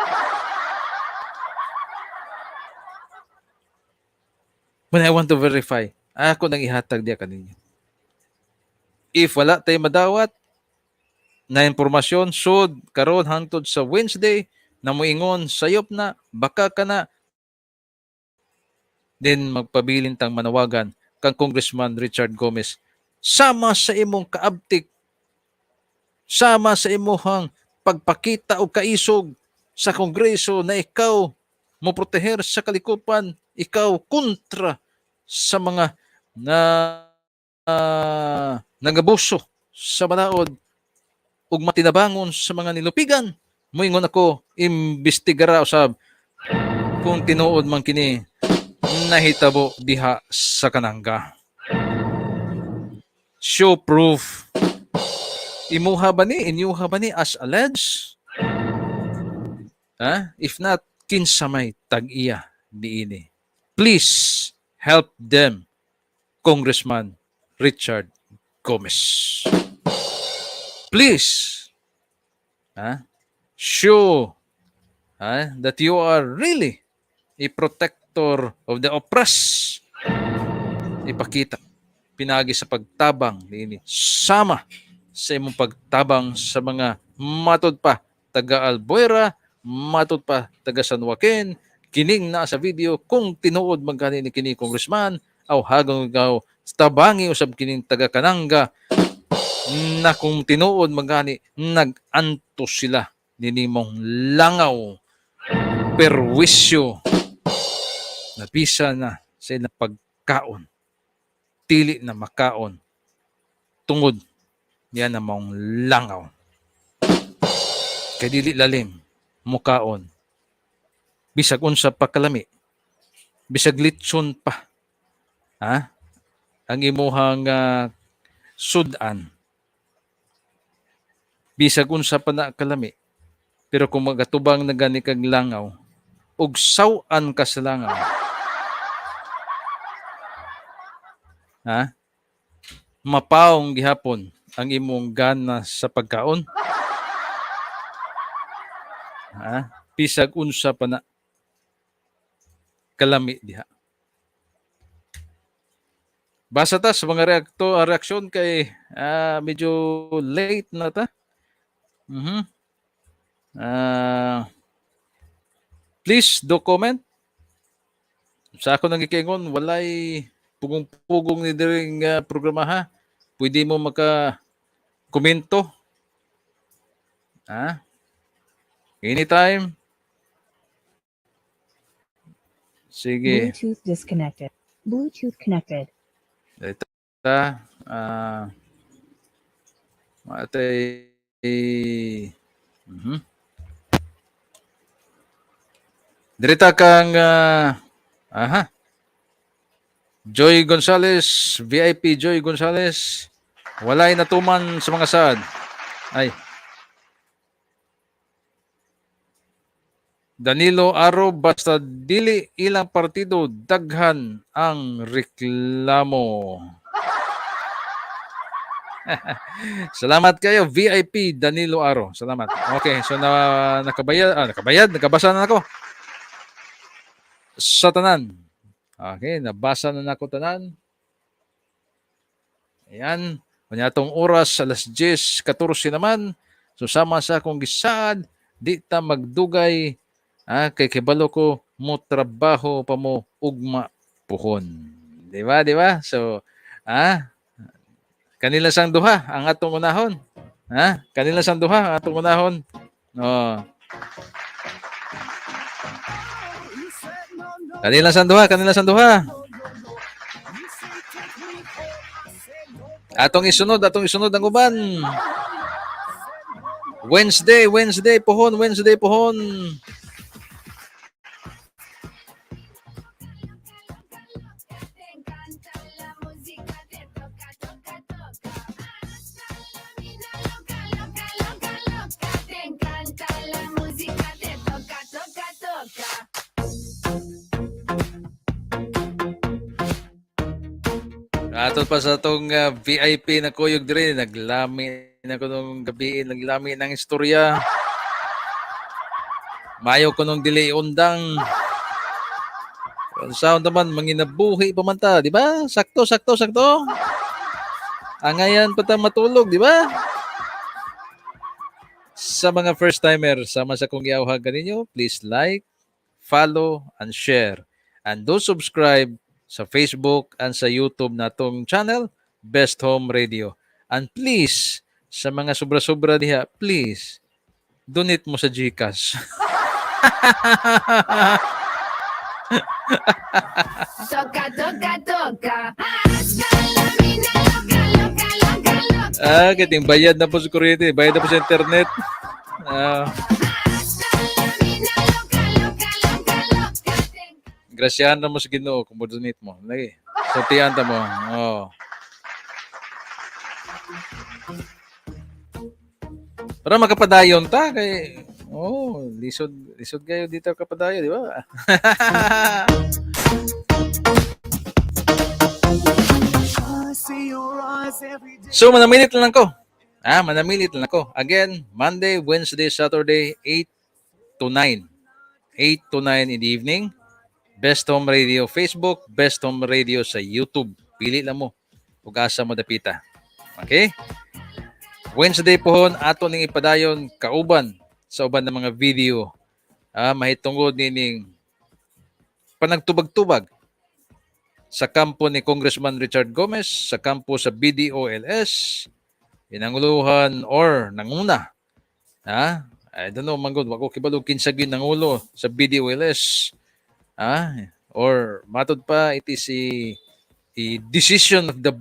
When I want to verify, ako nang ihatag diya kaninyo. If wala tayo madawat na impormasyon, sud karon hangtod sa Wednesday na moingon sayop na baka kana, then magpabilin tang manawagan kang Congressman Richard Gomez sama sa imong kaabtik, sama sa imong pagpakita og kaisog sa Kongreso na ikaw mo proteher sa kalikupan, ikaw kontra sa mga nagabuso sa balaod ug matinabangon sa mga nilupigan. Moingon ako, imbestigara usab kung tinuod man kini nahitabo diha sa kanangga. Show proof. Inyuha ba ni as alleged? If not, kinsa may tag-iya diini. Please help them, Congressman Richard Gomez. Please, show that you are really a protector of the oppressed. Ipakita pinagi sa pagtabang niini, sama sa imong pagtabang sa mga matod pa taga Albuera, matod pa taga San Joaquin, kining na sa video kung tinuod man gani ni kini Congressman aw hagang gaw tabangi usab kining taga Kananga na kung tinuod man gani nag-antos sila ninimong langaw perwisyo na bisa na sa ilang pagkaon, tili na makaon tungod niya na mong langaw. Kay dili lalim mukaon. Bisag unsa pa kalami. Bisag litson pa. Ang imuhang sudan. Bisag unsa pa na kalami. Pero kung magatubang na gani kag langaw, ug sawan ka sa langaw. Mapaong gihapon ang imong gana sa pagkaon. Bisag unsa pa na kalami diha. Basa ta sa mga reaksyon kay medyo late na ta. Please do comment. Sa ako nang gikingon, walay pugong-pugong ni diring programa ha. Pwede mo maka-komento. Anytime. Sige. Bluetooth disconnected. Bluetooth connected. Ito ta. Matay. Dirita kang Joy Gonzales, VIP Joy Gonzales. Walay natuman sa mga sad. Ay. Danilo Aro, basta dili ilang partido, daghan ang reklamo. Salamat kayo, VIP Danilo Aro. Salamat. Okay, so nakabasa na ako. Sa tanan. Okay, nabasa na ako tanan. Ayan. Kanya itong oras, alas 10:14 naman. So sama sa akong gisad, di ta magdugay, kay kibalo ko mo trabaho pa mo ugma puhon. Di ba, di ba? So, kanila sang duha ang atong unahon. Kanila sang duha ang atong unahon. Oh. Kanila sang duha, kanila sang duha. Atong isunod ang uban. Wednesday pohon. Ato pa sa itong VIP na kuyog dire, naglami na ko nung gabi, naglami ng istorya. Mayo ko nung dili undang. Sound naman, manginabuhi pa man ta, di ba? Sakto. Angayan pa ta matulog, di ba? Sa mga first timer, sama sa kong iawhag kaninyo, please like, follow, and share. And do subscribe sa Facebook and sa YouTube na itong channel, Best Home Radio. And please, sa mga sobra-sobra diha, please, donate mo sa GCash. Kating bayad na po sa kuryente, bayad na po sa internet. Grasyahan na mo sa Ginoo kung donate mo. Lagi. Sortihan ta mo. Oh. Para makapadayon ta kay lisod kayo dito kapadayon, di ba? So manamilit lang ako. Manamilit lang ako. Again, Monday, Wednesday, Saturday, 8 to 9. 8 to 9 in the evening. Best Home Radio Facebook, Best Home Radio sa YouTube. Pili lang mo. Ug asa mo dapita. Okay? Wednesday pohon ato ning ipadayon kauban sa uban ng mga video. Mahitungod nining panagtubag-tubag sa kampo ni Congressman Richard Gomez, sa kampo sa BDOLS, inanguluhan or nanguna. I don't know, manggod, wako kibalog kinsagin ng ulo sa BDOLS. Or matod pa, it is a decision of the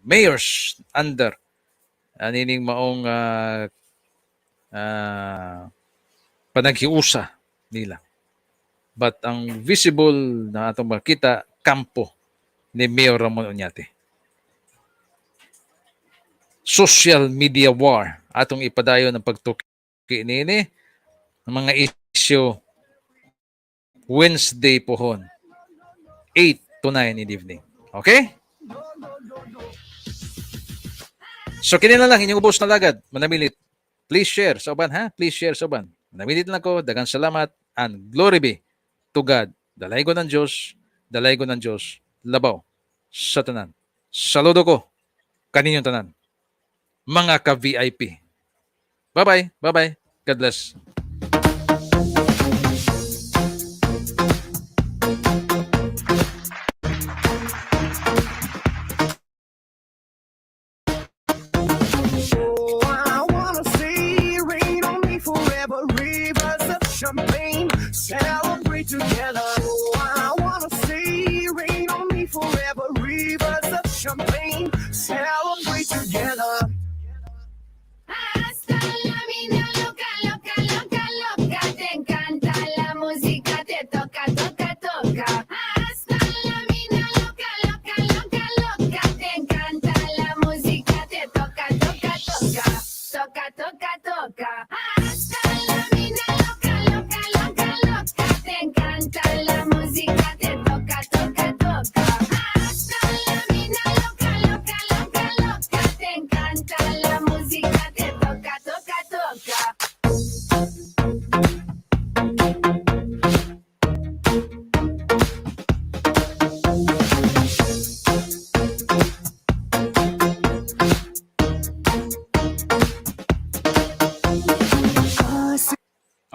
mayors under nining maong panaghiusa nila. But ang visible na atong makita, kampo ni Mayor Ramon Oñate. Social media war atong ipadayon ng pagtuki nini ng mga issue Wednesday pohon 8 to 9 in the evening. Okay? So kinila lang inyong ubos na lagad, manamilit. Please share sa uban Please share sa uban. Manamilit lang ko, daghang salamat and glory be to God. Dalaygo ng Diyos, labaw sa tanan. Saludo ko kaninyong tanan. Mga ka-VIP. Bye-bye. God bless. Champagne, celebrate together. Oh, I wanna see rain on me forever. Rivers of champagne, celebrate together. Hasta la mina loca, loca, loca.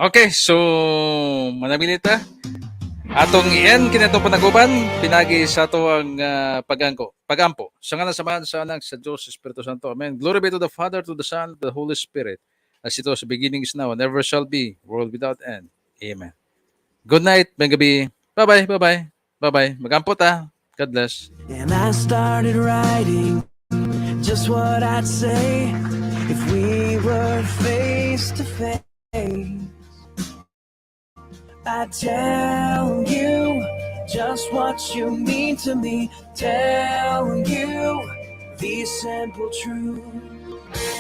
Okay, so manamilita. Atong iyan kinato panaguban pinagi sa ato ang pagampo. Sa ngalan samahan sa anak sa Diyos Espiritu Santo. Amen. Glory be to the Father, to the Son, to the Holy Spirit. As it was beginning is now and ever shall be, world without end. Amen. Good night, may gabi. Bye-bye, bye-bye. Bye-bye. Magampo ta. God bless. And I started writing just what I'd say if we were face to face. I'd tell you just what you mean to me. Tell you these simple truths.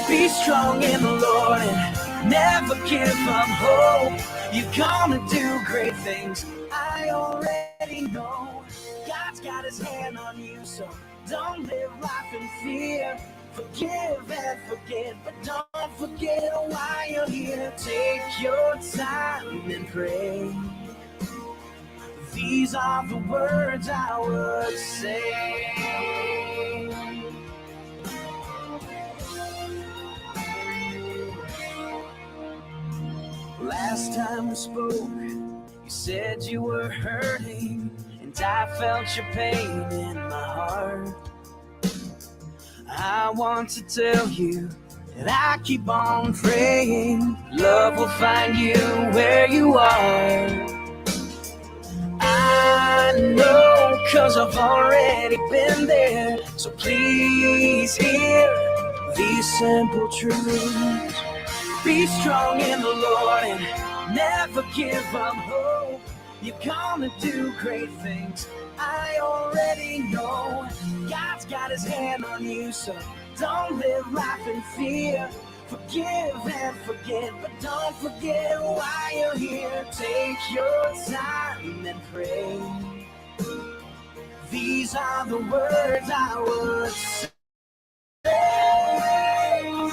Be strong in the Lord and never give up hope. You're gonna do great things. I already know God's got his hand on you, so don't live life in fear. Forgive and forget, but don't forget why you're here. Take your time and pray. These are the words I would say. Last time we spoke, you said you were hurting, and I felt your pain in my heart. I want to tell you that I keep on praying. Love will find you where you are. I know, 'cause I've already been there. So please hear these simple truths. Be strong in the Lord and never give up hope. You're gonna do great things. I already know God's got his hand on you, so don't live life in fear. Forgive and forget, but don't forget why you're here. Take your time and pray. These are the words I would say.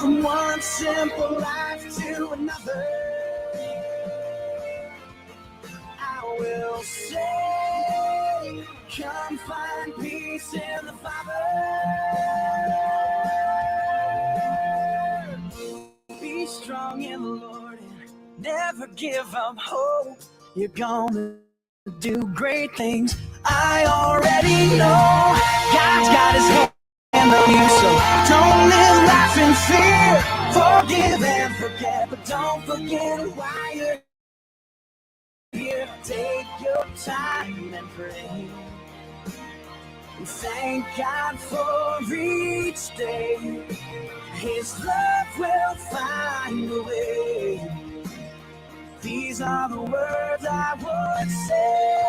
From one simple life to another, I will say, come find peace in the Father. Be strong in the Lord and never give up hope. You're gonna do great things. I already know God's got his hand on you, so don't live life in fear. Forgive and forget, but don't forget why you're here. Take your time and pray. And thank God for each day. His love will find a way. These are the words I would say.